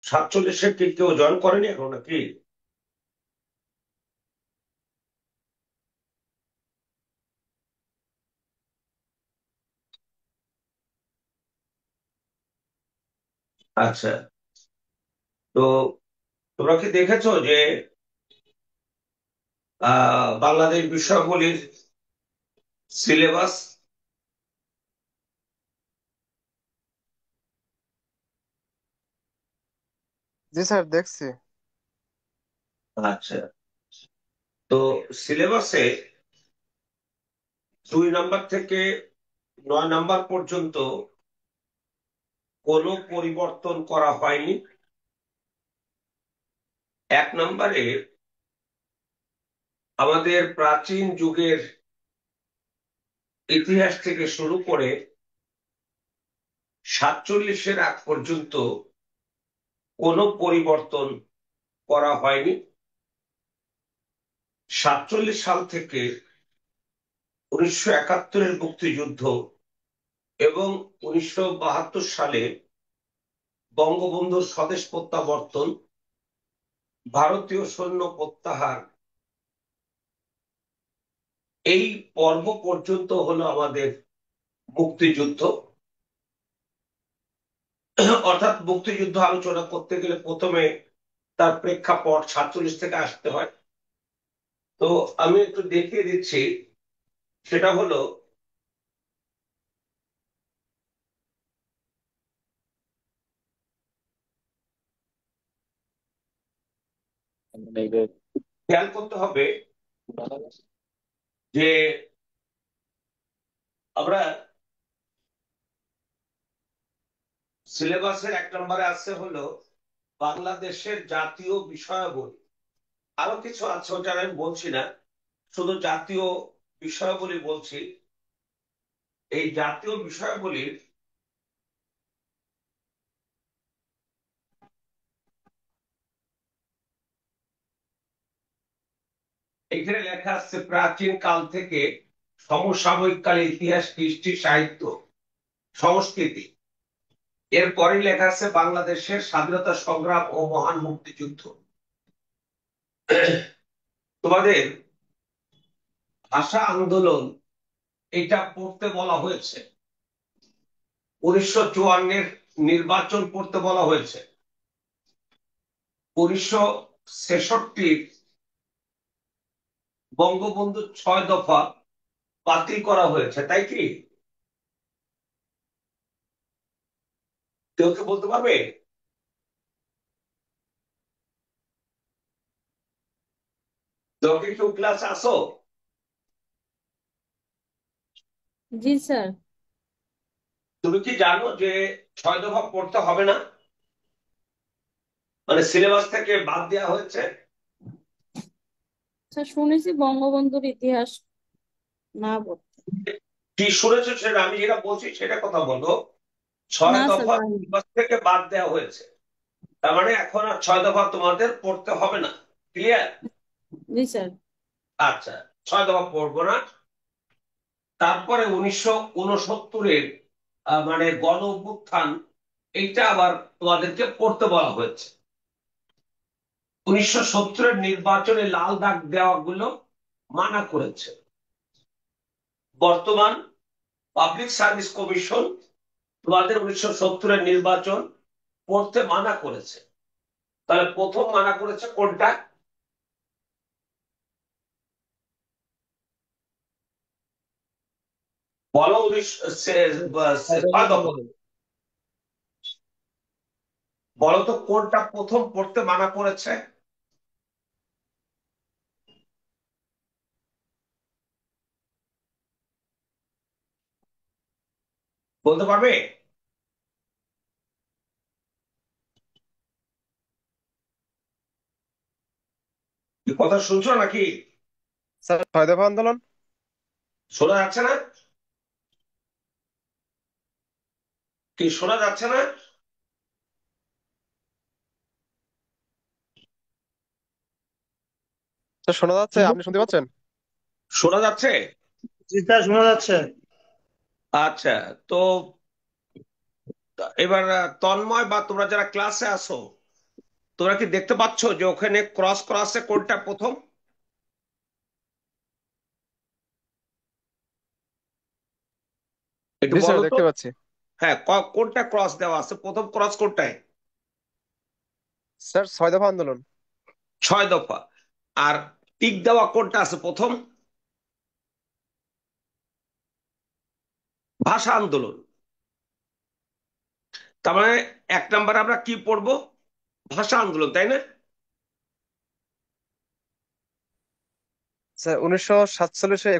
47-এ কি কেউ জয়েন করেনি এখন নাকি? আচ্ছা, তো তোমরা কি দেখেছো যে বাংলাদেশ বিষয়াবলীর সিলেবাস? জি স্যার, দেখছি। আচ্ছা, তো সিলেবাসে 2 নাম্বার থেকে 9 নাম্বার পর্যন্ত কোনো পরিবর্তন করা হয়নি। 1 নাম্বারে আমাদের প্রাচীন যুগের ইতিহাস থেকে শুরু করে 47-এর আগ পর্যন্ত কোনো পরিবর্তন করা হয়নি। 47 সাল থেকে 1971-এর মুক্তিযুদ্ধ এবং 1972 সালে বঙ্গবন্ধুর স্বদেশ প্রত্যাবর্তন, ভারতীয় সৈন্য প্রত্যাহার, এই পর্ব পর্যন্ত হলো আমাদের মুক্তিযুদ্ধ। অর্থাৎ মুক্তিযুদ্ধ আলোচনা করতে গেলে প্রথমে তার প্রেক্ষাপট 47 থেকে আসতে হয়। তো আমি একটু দেখিয়ে দিচ্ছি, সেটা হলো খেয়াল করতে হবে যে আমরা সিলেবাসের 1 নম্বরে আছে হলো বাংলাদেশের জাতীয় বিষয়াবলী। আরো কিছু আছে ওটা আমি বলছি না, শুধু জাতীয় বিষয়াবলী বলছি। এই জাতীয় বিষয়াবলীর এখানে লেখা আছে প্রাচীন কাল থেকে সমসাময়িক কালে ইতিহাস, কৃষ্টি, সাহিত্য, সংস্কৃতি। এরপরে লেখা আছে বাংলাদেশের স্বাধীনতা সংগ্রাম ও মহান মুক্তিযুদ্ধ। তোমাদের ভাষা আন্দোলন এটা পড়তে বলা হয়েছে। 1954-এর নির্বাচন পড়তে বলা হয়েছে। 1966-র বঙ্গবন্ধুর 6 দফা বাতিল করা হয়েছে, তাই কি? কেউ কি বলতে পারবে? কেউ কি কেউ ক্লাসে আসো? জি স্যার। তুমি কি জানো যে 6 দফা পড়তে হবে না, মানে সিলেবাস থেকে বাদ দেওয়া হয়েছে? স্যার, শুনেছি বঙ্গবন্ধুর ইতিহাস না পড়তে। কি শুনেছো সেটা, আমি যেটা বলছি সেটা কথা বলো। ছয় না স্যার, দফা জানি। সিলেবাস থেকে বাদ দেওয়া হয়েছে, তার মানে এখন আর 6 দফা তোমাদের পড়তে হবে না। ক্লিয়ার? জি স্যার। আচ্ছা, 6 দফা পড়বো না। তারপরে 1969-এর মানে গণ অভ্যুত্থান, এইটা আবার তোমাদেরকে পড়তে বলা হয়েছে। 1970-এর নির্বাচনে লাল দাগ দেওয়া গুলো মানা করেছে। বর্তমান পাবলিক সার্ভিস কমিশন তোমাদের 1970-এর নির্বাচন পড়তে মানা করেছে। তাহলে প্রথম মানা করেছে কোনটা? বলো। 6 দফা বলো তো কোনটা প্রথম পড়তে মানা করেছে? বলতে পারবে? কি কথা শুনছো নাকি? স্যার, 6 দফা আন্দোলন। শোনা যাচ্ছে না? কি শোনা যাচ্ছে না? স্যার, শোনা যাচ্ছে, আপনি শুনতে পাচ্ছেন? শোনা যাচ্ছে? জি স্যার, শোনা যাচ্ছে। আচ্ছা, তো এবার তন্ময় বা তোমরা যারা ক্লাসে আসো, তোমরা কি দেখতে পাচ্ছ যে ওখানে ক্রস করা আছে কোনটা প্রথম? একটু জি স্যার বলো তো। দেখতে পাচ্ছি। হ্যাঁ, কোনটা ক্রস দেওয়া আছে, প্রথম ক্রস কোনটায়? স্যার 6 দফা আন্দোলন। 6 দফা। আর টিক দেওয়া কোনটা আছে প্রথম? ভাষা আন্দোলন। তার মানে 1 নম্বরে আমরা কি পড়বো? ভাষা আন্দোলন, তাই না? স্যার 1947-এ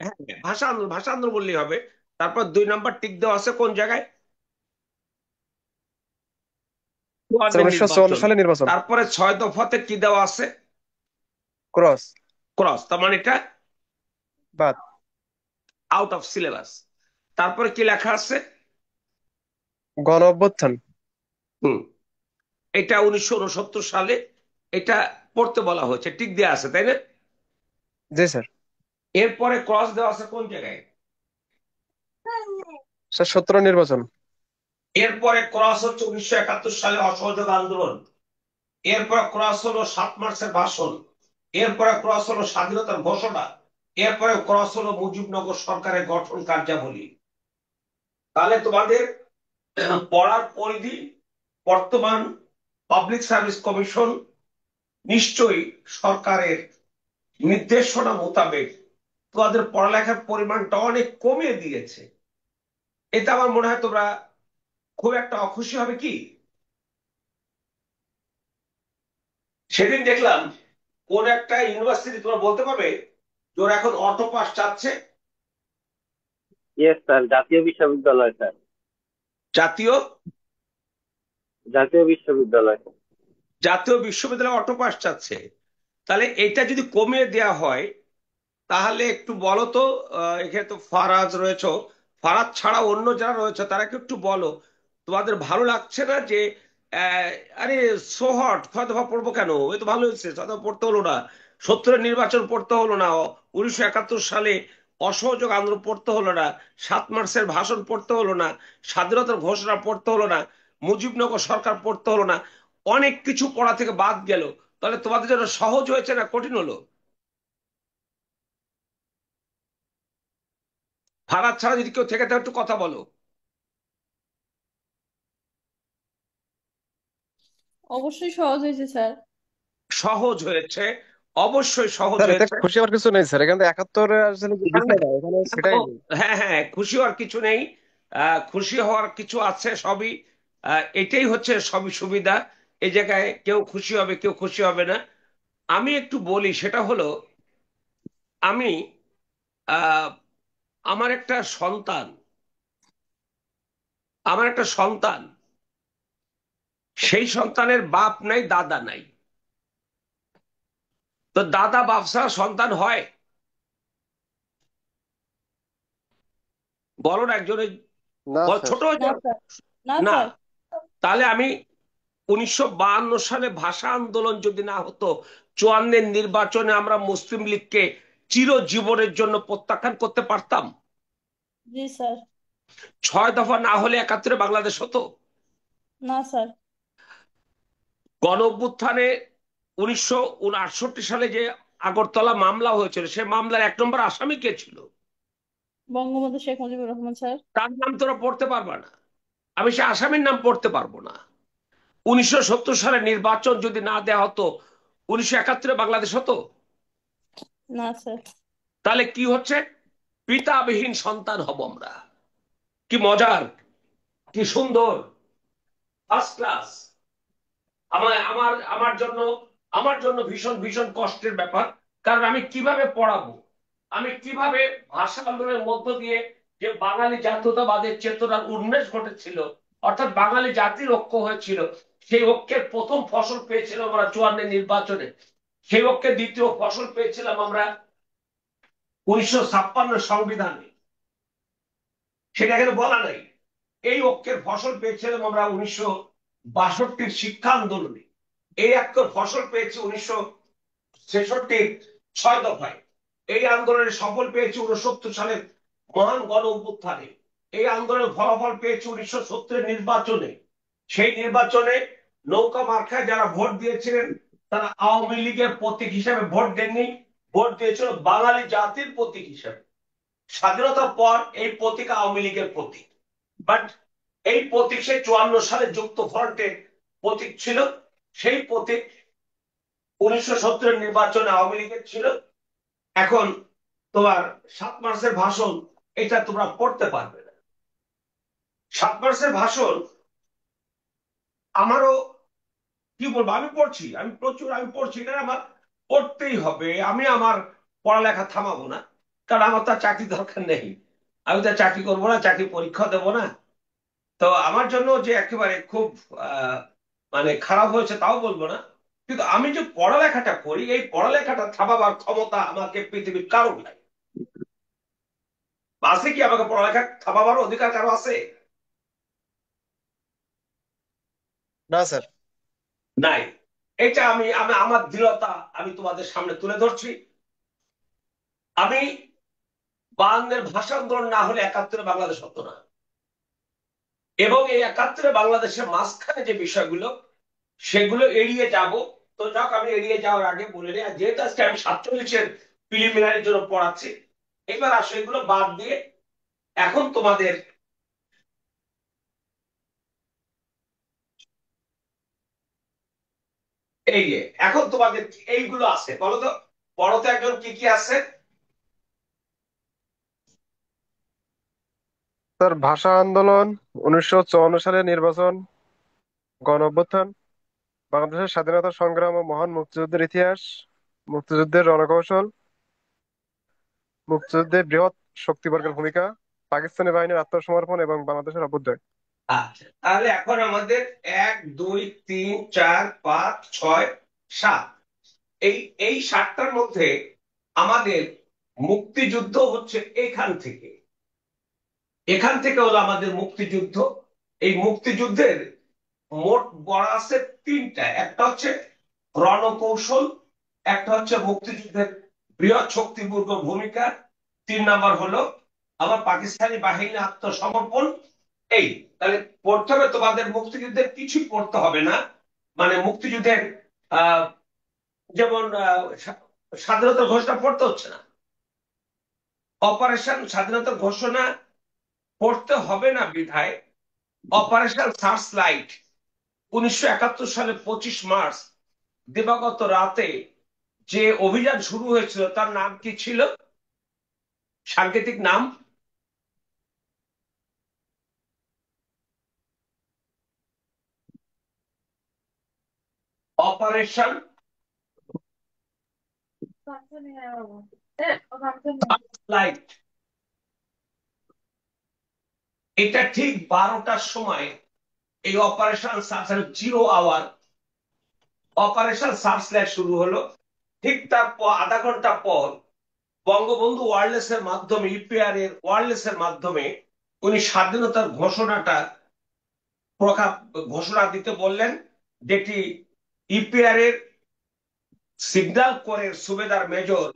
হ্যাঁ, ভাষা আন্দোলন, ভাষা আন্দোলন বললেই হবে। তারপর 2 নম্বর টিক দেওয়া আছে কোন জায়গায়? স্যার চুয়ান্নের 1954 নির্বাচন। সালে নির্বাচন। তারপরে 6 দফাতে কি দেওয়া আছে? ক্রস। ক্রস। তার মানে এটা বাদ। Out of syllabus. তারপরে কি লেখা আছে? গণ অভ্যুত্থান। হুম, এটা 1969 সালে। এটা পড়তে বলা হয়েছে, টিক দেওয়া আছে, তাই না? জি স্যার। এরপরে ক্রস দেওয়া আছে কোন জায়গায়? স্যার 17 নির্বাচন। এরপরে ক্রস হচ্ছে 1971 সালে অসহযোগ আন্দোলন। এরপরে ক্রস হলো 7 মার্চের ভাষণ। এরপরে ক্রস হলো স্বাধীনতার ঘোষণা। এরপরে ক্রস হলো মুজিবনগর সরকারের গঠন কার্যাবলী। তাহলে তোমাদের পড়ার পরিধি, বর্তমান পাবলিক সার্ভিস কমিশন নিশ্চয়ই সরকারের নির্দেশনা মোতাবেক তোমাদের পড়ালেখার পরিমাণটা অনেক কমিয়ে দিয়েছে। এতে আমার মনে হয় তোমরা খুব একটা অখুশি হবে কি? সেদিন দেখলাম কোন একটা ইউনিভার্সিটি, তোমরা বলতে পারবে যে ওরা এখন অটো পাস চাচ্ছে? ইয়েস স্যার, জাতীয় বিশ্ববিদ্যালয় স্যার। জাতীয় জাতীয় বিশ্ববিদ্যালয়। জাতীয় বিশ্ববিদ্যালয় অটো পাস চাচ্ছে। তাহলে এটা যদি কমিয়ে দেওয়া হয়, তাহলে একটু বলো তো। এখানে তো ফারাজ রয়েছে, ফারাজ ছাড়া অন্য যারা রয়েছে তারা একটু বলো, তোমাদের ভালো লাগছে না যে আহ, আরে সোহট 6 দফা পড়বো কেন? এ তো ভালো হয়েছে, 6 দফা পড়তে হলো না। 70-এর নির্বাচন পড়তে হলো না। 1971 সালে অসহযোগ আন্দোলন পড়তে হলো না। 7 মার্চের ভাষণ পড়তে হলো না। স্বাধীনতার ঘোষণা পড়তে হলো না। মুজিবনগর সরকার পড়তে হলো না। অনেক কিছু পড়া থেকে বাদ গেল। তাহলে তোমাদের জন্য সহজ হয়েছে না কঠিন হলো? ফারাজ ছাড়া যদি কেউ থেকে থাকে একটু কথা বলো। অবশ্যই সহজ হয়েছে স্যার। সহজ হয়েছে, অবশ্যই সহজ স্যার এতে হয়েছে। খুশি হওয়ার কিছু নেই স্যার, এখানে তো 71 আসলে যে বিষয়টা এখানে সেটাই নেই। হ্যাঁ হ্যাঁ, খুশি হওয়ার কিছু নেই। খুশি হওয়ার কিছু আছে সবই। এটাই হচ্ছে সবই সুবিধা। এই জায়গায় কেউ খুশি হবে, কেউ খুশি হবে না। আমি একটু বলি, সেটা হলো আমি আহ, আমার একটা সন্তান, আমার একটা সন্তান, সেই সন্তানের বাপ নাই, দাদা নাই। তো দাদা বাপ ছাড়া সন্তান হয়? বলো না একজনের। না বল, স্যার। ছোট হয়ে না যাবে। স্যার। না না। স্যার। তাহলে আমি 1952 সালে ভাষা আন্দোলন যদি না হতো, 54-এর নির্বাচনে আমরা মুসলিম লীগকে চিরজীবনের জন্য প্রত্যাখ্যান করতে পারতাম? জি স্যার। 6 দফা না হলে 71-এ বাংলাদেশ হতো? না স্যার। গণ অভ্যুত্থানে 1968 সালে যে আগরতলা মামলা হয়েছিল, সে মামলার 1 নম্বর আসামি কে ছিল? বঙ্গবন্ধু শেখ মুজিবুর রহমান স্যার। তার নাম তোরা পড়তে পারবা না। আমি সে আসামির নাম পড়তে পারবো না। 1970 সালে নির্বাচন যদি না দেয়া হতো, 1971-এ বাংলাদেশ হতো? না স্যার। তাহলে কি হচ্ছে? পিতাবিহীন সন্তান হব আমরা। কি মজার, কি সুন্দর, ফার্স্ট ক্লাস। আমার আমার আমার জন্য আমার জন্য ভীষণ ভীষণ কষ্টের ব্যাপার। কারণ আমি কিভাবে পড়াবো, আমি কিভাবে ভাষা আন্দোলনের মধ্য দিয়ে যে বাঙালি জাতীয়তাবাদের চেতনার উন্মেষ ঘটেছিল, অর্থাৎ বাঙালি জাতির ঐক্য হয়েছিল, সেই ঐক্যের প্রথম ফসল পেয়েছিলাম আমরা 54-এর নির্বাচনে। সেই ঐক্যের দ্বিতীয় ফসল পেয়েছিলাম আমরা 1956 সংবিধানে। সেটা এখানে বলা নাই। এই ঐক্যের ফসল পেয়েছিলাম আমরা 1962-র শিক্ষা আন্দোলনে। এই ঐক্যের ফসল পেয়েছি 1966-র 6 দফায়। এই আন্দোলনের সফল পেয়েছি 69 সালের মহান গণ অভ্যুত্থানে। এই আন্দোলনের ফলাফল পেয়েছি 1970-এর নির্বাচনে। সেই নির্বাচনে নৌকা মার্কায় যারা ভোট দিয়েছিলেন তারা আওয়ামী লীগের প্রতীক হিসেবে ভোট দেননি, ভোট দিয়েছিল বাঙালি জাতির প্রতীক হিসেবে। স্বাধীনতার পর এই প্রতীক আওয়ামী লীগের প্রতীক, বাট এই প্রতীক সেই 54 সালে যুক্ত ফ্রন্টের প্রতীক ছিল। সেই প্রতীক 1970 নির্বাচনে আওয়ামী লীগের ছিল। এখন তোমার 7 মার্চের ভাষণ, এটা তোমরা পড়তে পারবে না। 7 মার্চের ভাষণ আমারও কি বলবো, আমি পড়ছি, আমি প্রচুর আমি পড়ছি, এটা আমার পড়তেই হবে। আমি আমার পড়ালেখা থামাবো না, কারণ আমার তো আর চাকরি দরকার নেই। আমি তো আর চাকরি করবো না, চাকরি পরীক্ষা দেবো না। তো আমার জন্য যে একেবারে খুব আহ মানে খারাপ হয়েছে তাও বলবো না, কিন্তু আমি যে পড়ালেখাটা করি, এই পড়ালেখাটা থামাবার ক্ষমতা আমাকে পৃথিবীর কারণ নাই। আছে কি আমাকে পড়ালেখা থামাবার অধিকার কারো আছে? না স্যার। নাই। এটা আমি আমি আমার দৃঢ়তা আমি তোমাদের সামনে তুলে ধরছি। আমি 52-এর ভাষা আন্দোলন না হলে 71-এ বাংলাদেশ হতো না। এবং এই 71-এ বাংলাদেশের মাঝখানে যে বিষয়গুলো, সেগুলো এড়িয়ে যাব। তো যাক, আমি এড়িয়ে যাওয়ার আগে বলে নিই, আর যেহেতু আজকে আমি 47-এর প্রিলিমিনারির জন্য পড়াচ্ছি, এবার আসো এগুলো বাদ দিয়ে এখন তোমাদের এই যে এখন তোমাদের এইগুলো আছে, বলো তো, বলো তো একজন কি কি আছে? স্যার, ভাষা আন্দোলন, 1954 সালের নির্বাচন, গণ অভ্যুত্থান, বাংলাদেশের স্বাধীনতা সংগ্রাম ও মহান মুক্তিযুদ্ধের ইতিহাস, মুক্তিযুদ্ধের রণকৌশল, মুক্তিযুদ্ধে বৃহৎ শক্তিবর্গের ভূমিকা, পাকিস্তানি বাহিনীর আত্মসমর্পণ এবং বাংলাদেশের অভ্যুদয়। আচ্ছা, তাহলে এখন আমাদের 1 2 3 4 5 6 7, এই এই 7টার মধ্যে আমাদের মুক্তিযুদ্ধ হচ্ছে এখান থেকে হলো আমাদের মুক্তিযুদ্ধ। এই মুক্তিযুদ্ধের মোট বড় আছে 3টা, একটা হচ্ছে রণকৌশল, একটা হচ্ছে মুক্তিযুদ্ধের বৃহৎ শক্তিবর্গ ভূমিকা, 3 নাম্বার হলো আমার পাকিস্তানি বাহিনী আত্মসমর্পণ। এই, তাহলে পড়তে হবে তোমাদের মুক্তিযুদ্ধের কিছুই পড়তে হবে না, মানে মুক্তিযুদ্ধের আহ যেমন স্বাধীনতার ঘোষণা পড়তে হচ্ছে না, অপারেশন স্বাধীনতার ঘোষণা পড়তে হবে না বিধায় অপারেশন সার্চ লাইট 1971 সালে 25 মার্চ দিবাগত রাতে যে অভিযান শুরু হয়েছিল তার নাম কি ছিল, সাংকেতিক নাম? Operation light. এটা ঠিক 12টার সময় এই operation search, 0 hour operation search light শুরু হলো। ঠিক তার আধা ঘন্টা পর বঙ্গবন্ধু ওয়্যারলেস এর মাধ্যমে, ইপিআর এর ওয়্যারলেস এর মাধ্যমে উনি স্বাধীনতার ঘোষণাটা ঘোষণা দিতে বললেন, যেটি ইপিআর এর সিগন্যাল কোরের সুবেদার মেজর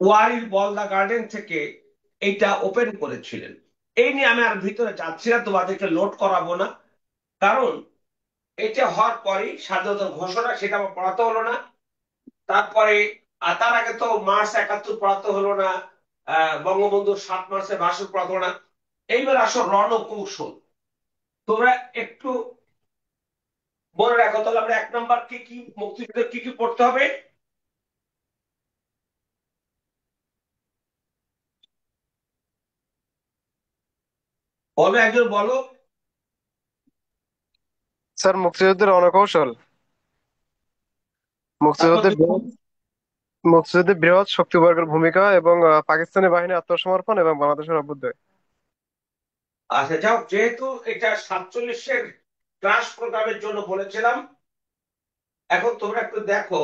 ওয়ারির বলদা গার্ডেন থেকে এইটা ওপেন করেছিলেন। এই নিয়ে আমি আর ভিতরে যাচ্ছি না, তোমাদেরকে লোড করাবো না, কারণ এটা হওয়ার পরেই স্বাধীনতার ঘোষণা, সেটা আমার পড়াতে হলো না। তারপরে তার আগে তো মার্চ 71 পড়াতে হলো না, বঙ্গবন্ধুর 7 মার্চের ভাষণ পড়াতে হলো না। এইবার আসো রণকৌশল। তোমরা একটু মনে রাখো, তাহলে আমরা 1 নাম্বার কি কি মুক্তিযুদ্ধের কি কি পড়তে হবে? বলো, একজন বলো। স্যার, মুক্তিযুদ্ধের রণকৌশল, তারপর মুক্তিযুদ্ধে মুক্তিযুদ্ধে বৃহৎ শক্তিবর্গের ভূমিকা এবং পাকিস্তানি বাহিনীর আত্মসমর্পণ এবং বাংলাদেশের অভ্যুদয়। আচ্ছা যাও, যেহেতু এটা 47-এর ক্লাস প্রোগ্রামের জন্য বলেছিলাম, এখন তোমরা একটু দেখো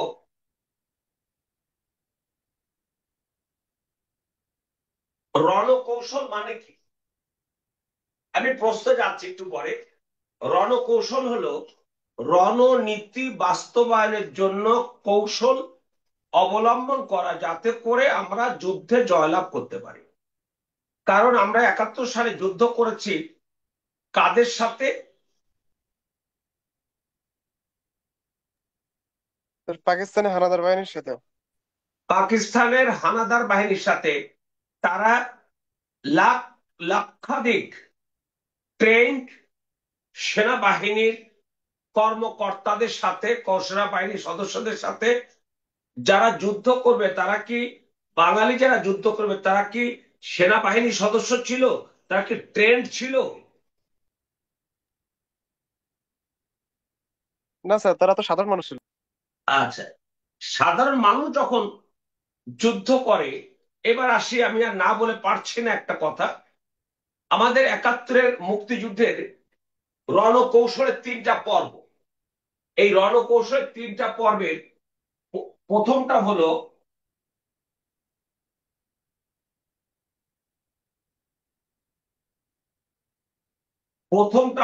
রণকৌশল মানে কি। আমি প্রশ্নে যাচ্ছি একটু পরে। রণকৌশল হলো রণনীতি বাস্তবায়নের জন্য কৌশল অবলম্বন করা, যাতে করে আমরা যুদ্ধে জয়লাভ করতে পারি। কারণ আমরা 71 সালে যুদ্ধ করেছি কাদের সাথে? স্যার পাকিস্তানি হানাদার বাহিনীর সাথে। পাকিস্তানের হানাদার বাহিনীর সাথে তারা লাখ লক্ষাধিক ট্রেন্ড সেনাবাহিনীর কর্মকর্তাদের সাথে, সেনাবাহিনীর সদস্যদের সাথে যারা যুদ্ধ করবে, তারা কি বাঙালি যারা যুদ্ধ করবে তারা কি সেনাবাহিনীর সদস্য ছিল, তারা কি ট্রেন্ড ছিল? না স্যার, তারা তো সাধারণ মানুষ ছিল। আচ্ছা, সাধারণ মানুষ যখন যুদ্ধ করে, এবার আসি, আমি আর না বলে পারছি না একটা কথা, আমাদের একাত্তরের মুক্তিযুদ্ধের রণকৌশলের 3টা পর্ব। এই রণকৌশলের 3টা পর্বের প্রথমটা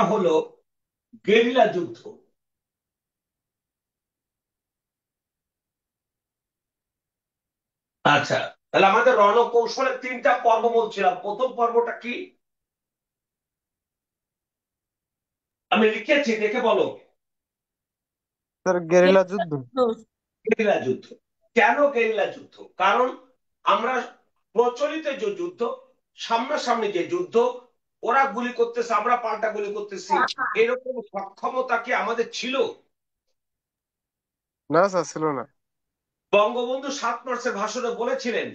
হলো গেরিলা যুদ্ধ। আচ্ছা, তাহলে আমাদের রণকৌশলের 3টা পর্ব বলছিলাম, প্রথম পর্বটা কি? আমি লিখেছি, দেখে বলো। স্যার গেরিলা যুদ্ধ। গেরিলা যুদ্ধ। কেন গেরিলা যুদ্ধ? কারণ আমরা প্রচলিত যে যুদ্ধ, সামনাসামনি যে যুদ্ধ, ওরা গুলি করতেছে, আমরা পাল্টা গুলি করতেছি, এরকম সক্ষমতা কি আমাদের ছিল? না স্যার, ছিল না। বঙ্গবন্ধু 7 মার্চের ভাষণে বলেছিলেন,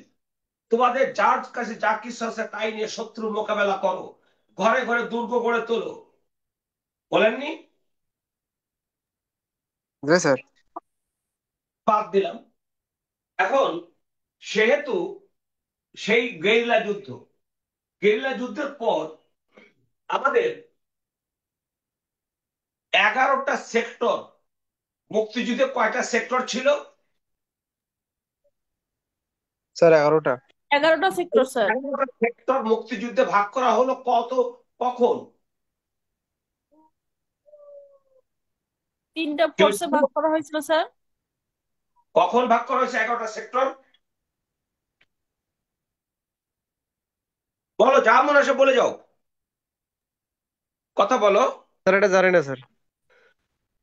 তোমাদের যার কাছে যা কিছু আছে তাই নিয়ে শত্রুর মোকাবেলা করো, ঘরে ঘরে দুর্গ গড়ে তোলো, বলেননি? জি স্যার। বাদ দিলাম। এখন সেহেতু সেই গেরিলা যুদ্ধের পর আমাদের 11টা সেক্টর, মুক্তিযুদ্ধে কয়টা সেক্টর ছিল? স্যার 11টা। 11টা সেক্টর স্যার। 11টা সেক্টর মুক্তিযুদ্ধে ভাগ করা হলো কখন? 3টা ফোর্সে ভাগ করা হয়েছিল স্যার। কখন ভাগ করা হয়েছে 11টা সেক্টর? বলো, যা মনে আসে বলে যাও, কথা বলো। স্যার এটা জানি না স্যার।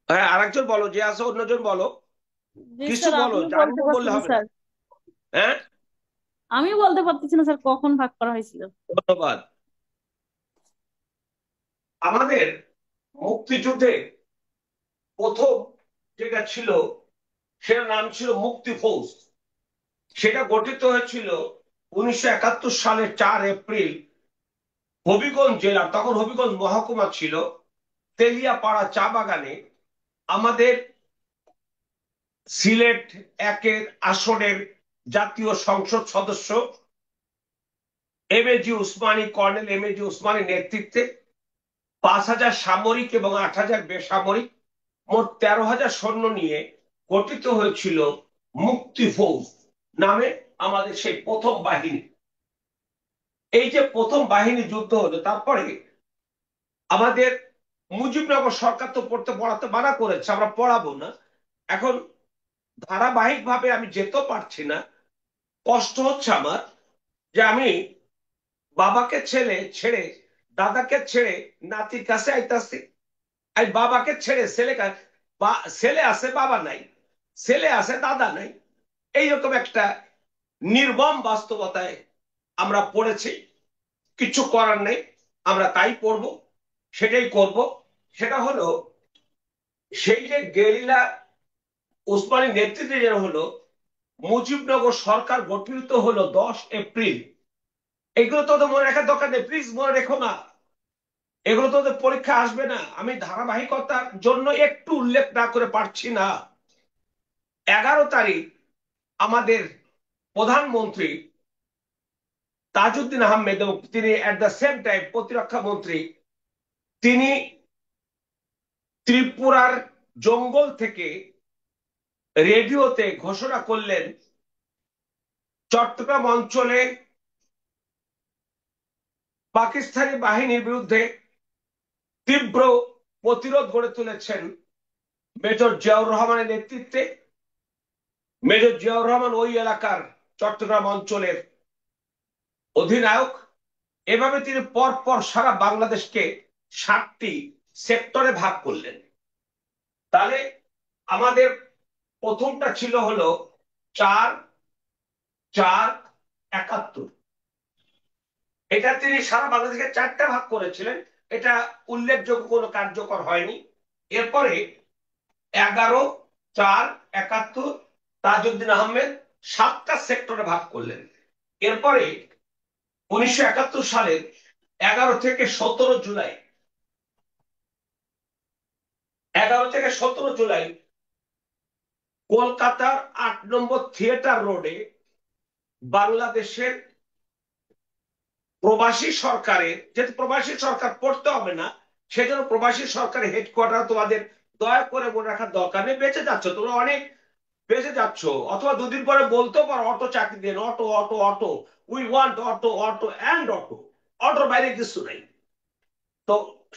হ্যাঁ, আরেকজন বলো, যে আছে অন্যজন বলো, জি কিছু স্যার, বলো, আমিও জানি বলতে না পারছি বললে না হবে না। স্যার। হ্যাঁ, আমিও বলতে পারতেছি না স্যার কখন ভাগ করা হয়েছিল। ধন্যবাদ। আমাদের মুক্তিযুদ্ধে প্রথম যেটা ছিল, সেটার নাম ছিল মুক্তি ফৌজ। সেটা গঠিত হয়েছিল 1971 সালের 4 এপ্রিল হবিগঞ্জ জেলা, তখন হবিগঞ্জ মহকুমা ছিল, তেলিয়াপাড়া চা বাগানে। আমাদের সিলেট 1-এর আসনের জাতীয় সংসদ সদস্য কর্নেল এম এ জি উসমানীর নেতৃত্বে 5,000 সামরিক এবং 8,000 বেসামরিক, মোট 13,000 সৈন্য নিয়ে গঠিত হয়েছিল মুক্তি ফৌজ নামে আমাদের সেই প্রথম বাহিনী। এই যে প্রথম বাহিনী যুদ্ধ হলো, তারপরে আমাদের মুজিবনগর সরকার তো পড়াতে মানা করেছে, আমরা পড়াবো না। এখন ধারাবাহিক ভাবে আমি যেতে পারছি না, কষ্ট হচ্ছে আমার, যে আমি বাবাকে ছেড়ে দাদাকে ছেড়ে নাতির কাছে আইতাছি, আমি বাবাকে ছেড়ে ছেলে আছে বাবা নাই, ছেলে আছে দাদা নাই, এইরকম একটা নির্মম বাস্তবতায় আমরা পড়েছি। কিছু করার নেই, আমরা তাই পড়ব, সেটাই করব। সেটা হলো সেই যে গেরিলা উসমানী নেতৃত্বে যেটা হলো, মুজিবনগর সরকার গঠিত হলো 10 এপ্রিল। এগুলো তো ওদের মনে রাখার দরকার নেই, প্লিজ মনে রেখো না, এগুলো তো ওদের পরীক্ষা আসবে না। আমি ধারাবাহিকতার জন্য একটু উল্লেখ না করে পারছি না। 11 তারিখ আমাদের প্রধানমন্ত্রী তাজউদ্দিন আহমেদ, এবং তিনি এট দ্য সেম টাইম প্রতিরক্ষা মন্ত্রী, তিনি ত্রিপুরার জঙ্গল থেকে রেডিওতে ঘোষণা করলেন, চট্টগ্রাম অঞ্চলে পাকিস্তানি বাহিনীর বিরুদ্ধে তীব্র প্রতিরোধ গড়ে তুলেছেন মেজর জিয়াউর রহমানের নেতৃত্বে। মেজর জিয়াউর রহমান ওই এলাকার, চট্টগ্রাম অঞ্চলের অধিনায়ক। এভাবে তিনি পর পর সারা বাংলাদেশকে 7টি সেক্টরে ভাগ করলেন। তাহলে আমাদের প্রথমটা ছিল হলো 4-4-71। এটা তিনি সারা বাংলাদেশকে 4টে ভাগ করেছিলেন। এটা উল্লেখযোগ্য কোনো কার্যকর হয়নি। এরপরে 11-4-71 তাজউদ্দিন আহমেদ 7টা সেক্টরে ভাগ করলেন। এরপরে 1971 সালের 11 থেকে 17 জুলাই 11 থেকে 17 জুলাই কলকাতার 8 নম্বর থিয়েটার রোডে বাংলাদেশের প্রবাসী সরকারের, যেহেতু প্রবাসী সরকার পড়তে হবে না, সেজন্য প্রবাসী সরকারের হেডকোয়ার্টার তোমাদের দয়া করে মনে রাখার দরকার নেই। বেঁচে যাচ্ছ, তোমরা অনেক বেঁচে যাচ্ছ। অথবা দুদিন পরে বলতেও পারো অটো চাকরি দেন, auto auto auto, we want auto auto and auto. অটোর বাইরে কিছু নাই। তো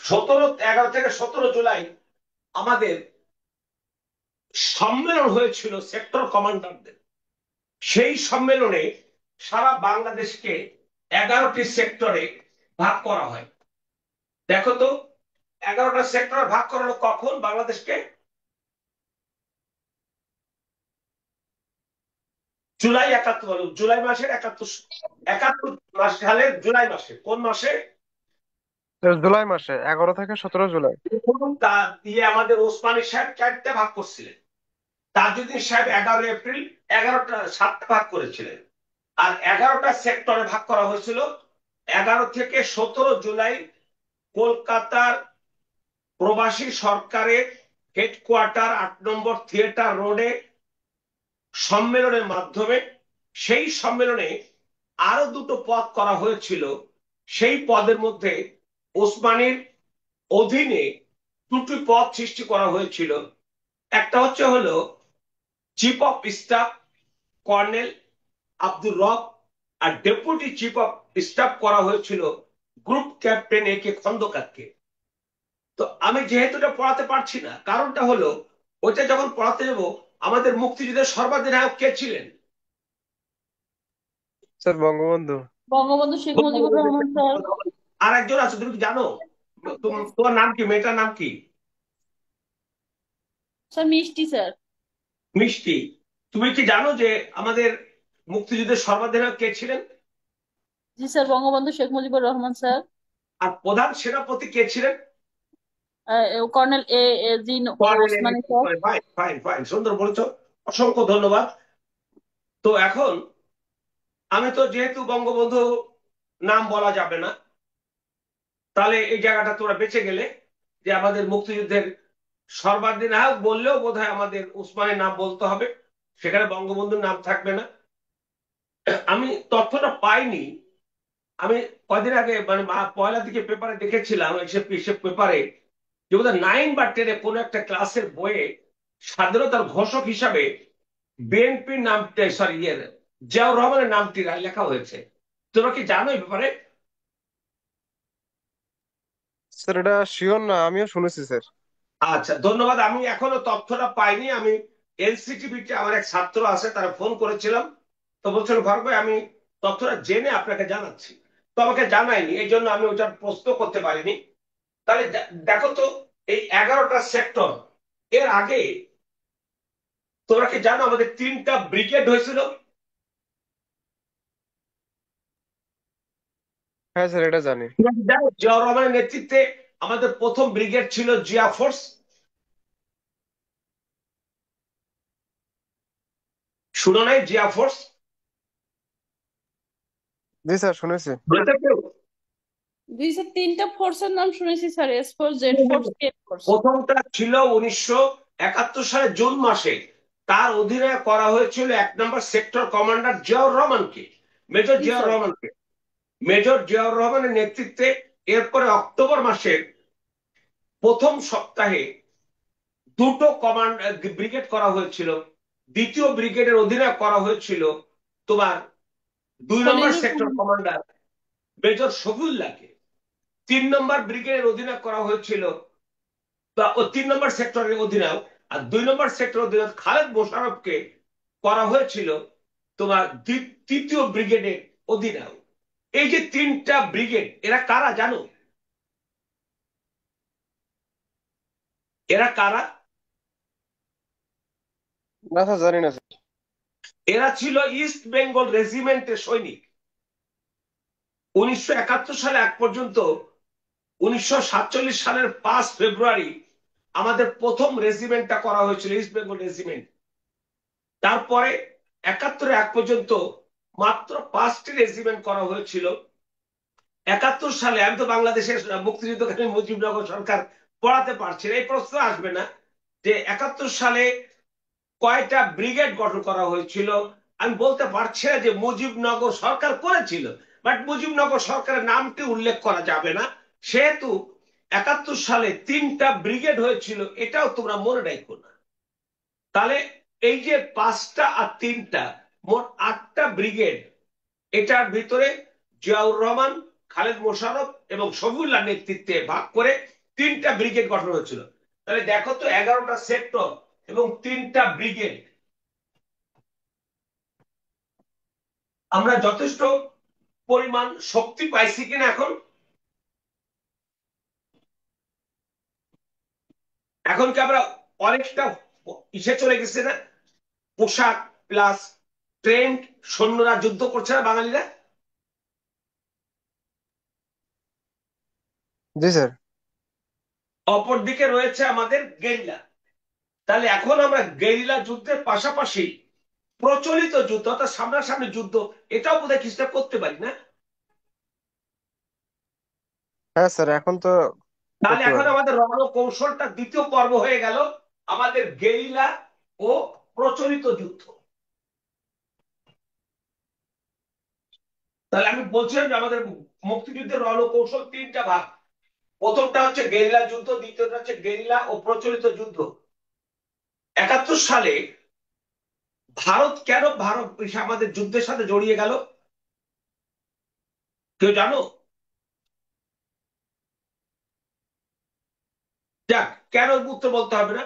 11 থেকে 17 জুলাই আমাদের সম্মেলন হয়েছিল সেক্টর কমান্ডারদের। সেই সম্মেলনে সারা বাংলাদেশকে 11টি সেক্টরে ভাগ করা হয়। দেখো তো, 11টা সেক্টরে ভাগ করা হলো কখন বাংলাদেশকে? জুলাই 71, জুলাই মাসের 71 সালের জুলাই মাসে। কোন মাসে? জুলাই মাসে 11 থেকে 17 জুলাই। তা দিয়ে আমাদের ওসমানী সাহেব 4টে ভাগ করছিলেন। তাজউদ্দিন সাহেব 11 এপ্রিল 7টা ভাগ করেছিলেন। আর 11টা সেক্টরে ভাগ করা হয়েছিল। 11 থেকে 17 জুলাই কলকাতার প্রবাসী সরকারের হেডকোয়ার্টার 8 নম্বর থিয়েটার রোডে সম্মেলনের মাধ্যমে, সেই সম্মেলনে আরো দুটো পদ করা হয়েছিল। সেই পদের মধ্যে ওসমানীর অধীনে দুটি পদ সৃষ্টি করা হয়েছিল। একটা হচ্ছে হলো chief of staff colonel Abdur রব, আর ডেপুটি চিফ অফ স্টাফ করা হয়েছিল গ্রুপ ক্যাপ্টেন এ কে খন্দকারকে। তো আমি যেহেতু এটা পড়াতে পারছি না, কারণটা হলো ওইটা যখন পড়াতে যাবো, আমাদের মুক্তিযুদ্ধের সর্বাধিনায়ক কে ছিলেন? স্যার বঙ্গবন্ধু। বঙ্গবন্ধু শেখ মুজিবুর রহমান স্যার। আর একজন আছে, তুমি কি জানো? তোমার নাম কি? মেয়েটার নাম কি? স্যার মিষ্টি স্যার। মিষ্টি। তুমি কি জানো যে আমাদের মুক্তিযুদ্ধের সর্বাধিনায়ক কে ছিলেন? জি স্যার, বঙ্গবন্ধু শেখ মুজিবুর রহমান স্যার। আর প্রধান সেনাপতি কে ছিলেন? কর্নেল এ এ জিন Osmani sir. Fine fine fine, সুন্দর বলেছো, অসংখ্য ধন্যবাদ। তো এখন আমি তো যেহেতু বঙ্গবন্ধু নাম বলা যাবে না, তাহলে এই জায়গাটা তোমরা বেঁচে গেলে যে আমাদের মুক্তিযুদ্ধের সর্বাধিনায়ক বললেও বোধহয় আমাদের উসমানের নাম বলতে হবে, সেখানে বঙ্গবন্ধুর নাম থাকবে না। আমি তথ্যটা পাইনি। আমি কয়দিন আগে মানে পয়লা দিকে পেপারে দেখেছিলাম, এসে পেপারে যে বোধহয় 9 বা 10-এ কোনো একটা ক্লাসের বইয়ে স্বাধীনতার ঘোষক হিসাবে বিএনপির নামটা, সরি জিয়াউর রহমানের নামটি লেখা হয়েছে। তোমরা কি জানো এই ব্যাপারে? স্যার এটা শিওর না, আমিও শুনেছি স্যার। আচ্ছা, ধন্যবাদ। আমি এখনো তথ্যটা পাইনি। আমি এনসিটিভিতে আমার এক ছাত্র আছে, তারা ফোন করেছিলাম, তো বলছিল ভার্গব ভাই আমি তথ্যটা জেনে আপনাকে জানাচ্ছি। তো আমাকে জানায়নি, এই জন্য আমি ওটার প্রশ্ন করতে পারিনি। তাহলে দেখো তো, এই 11টা সেক্টর, এর আগে তোমরা কি জানো আমাদের 3টা ব্রিগেড হয়েছিল? হ্যাঁ স্যার এটা জানি। তোমরা কি জানো জিয়াউর রহমানের নেতৃত্বে আমাদের প্রথম ব্রিগেড ছিল জিয়া ফোর্স? শুনো নাই জিয়া ফোর্স? জি স্যার শুনেছি। বলতে কেউ? জি স্যার, 3টা ফোর্সের নাম শুনেছি sir, S force, Z force, K force. প্রথমটা ছিল 1971 সালের জুন মাসে। তার অধীনে করা হয়েছিল 1 নম্বর সেক্টর কমান্ডার জিয়াউর রহমানকে, মেজর জি জিয়াউর স্যার। রহমানকে। মেজর জিয়াউর রহমানের নেতৃত্বে এরপরে অক্টোবর মাসের প্রথম সপ্তাহে দুটো কমান্ড ব্রিগেড করা হয়েছিল। দ্বিতীয় ব্রিগেডের অধীনে করা হয়েছিল তোমার 2 নম্বর Khalilur sector Rahman. Commander major শফিউল্লাহকে। 3 নম্বর ব্রিগেডের অধীনে করা হয়েছিল, বা ও 3 নম্বর সেক্টরের অধিনায়ক। আর 2 নম্বর সেক্টর অধিনায়ক খালেদ মোশাররফকে করা হয়েছিল তোমার তৃতীয় ব্রিগেডের অধিনায়ক। এই যে 3টা ব্রিগেড, এরা কারা জানো? এরা কারা? না স্যার, জানি না স্যার। এরা ছিল ইস্ট বেঙ্গল রেজিমেন্টের সৈনিক। 1971 সালে এক পর্যন্ত, 1947 সালের 5 ফেব্রুয়ারি আমাদের প্রথম রেজিমেন্টটা করা হয়েছিল, ইস্ট বেঙ্গল রেজিমেন্ট। তারপরে 71 এক পর্যন্ত মাত্র 5টি রেজিমেন্ট করা হয়েছিল। 71 সালে আমি তো বাংলাদেশের মুক্তিযুদ্ধকালীন মুজিবনগর সরকার পড়াতে পারছি না, এই প্রশ্ন আসবে না যে 71 সালে কয়টা ব্রিগেড গঠন করা হয়েছিল। আমি বলতে পারছি না যে মুজিবনগর সরকার করেছিল, বাট মুজিবনগর সরকারের নামটি উল্লেখ করা যাবে না, সেহেতু 71 সালে 3টা ব্রিগেড হয়েছিল, এটাও তোমরা মনে রাখো না। তাহলে এই যে 5টা আর 3টা, মোট 8টা ব্রিগেড, এটার ভিতরে জিয়াউর রহমান, খালেদ মোশাররফ এবং শফিউল্লাহ নেতৃত্বে ভাগ করে 3টা ব্রিগেড গঠন হয়েছিল। তাহলে দেখো তো 11টা সেক্টর এবং 3টা ব্রিগেড, আমরা যথেষ্ট পরিমাণ শক্তি পাইছি কিনা এখন? এখন কি আমরা অনেকটা ইসে চলে গেছে না? পোশাক প্লাস ট্রেন্ড সৈন্যরা যুদ্ধ করছে না বাঙালিরা? জি স্যার। অপরদিকে রয়েছে আমাদের গেরিলা। তাহলে এখন আমরা গেরিলা যুদ্ধের পাশাপাশি প্রচলিত যুদ্ধ অর্থাৎ সামনাসামনি যুদ্ধ, এটাও বোধহয় কিছুটা করতে পারি না? হ্যাঁ স্যার, এখন তো তাহলে করতে এখন পারি। আমাদের রণকৌশলটা দ্বিতীয় পর্ব হয়ে গেল, আমাদের গেরিলা ও প্রচলিত যুদ্ধ। তাহলে আমি বলছিলাম যে আমাদের মুক্তিযুদ্ধের রণকৌশল 3টা ভাগ। প্রথমটা হচ্ছে গেরিলা যুদ্ধ, দ্বিতীয়টা হচ্ছে গেরিলা ও প্রচলিত যুদ্ধ। 71 সালে ভারত আমাদের যুদ্ধের সাথে জড়িয়ে গেল, কেউ জানো? যাক, কেন উত্তর বলতে হবে না।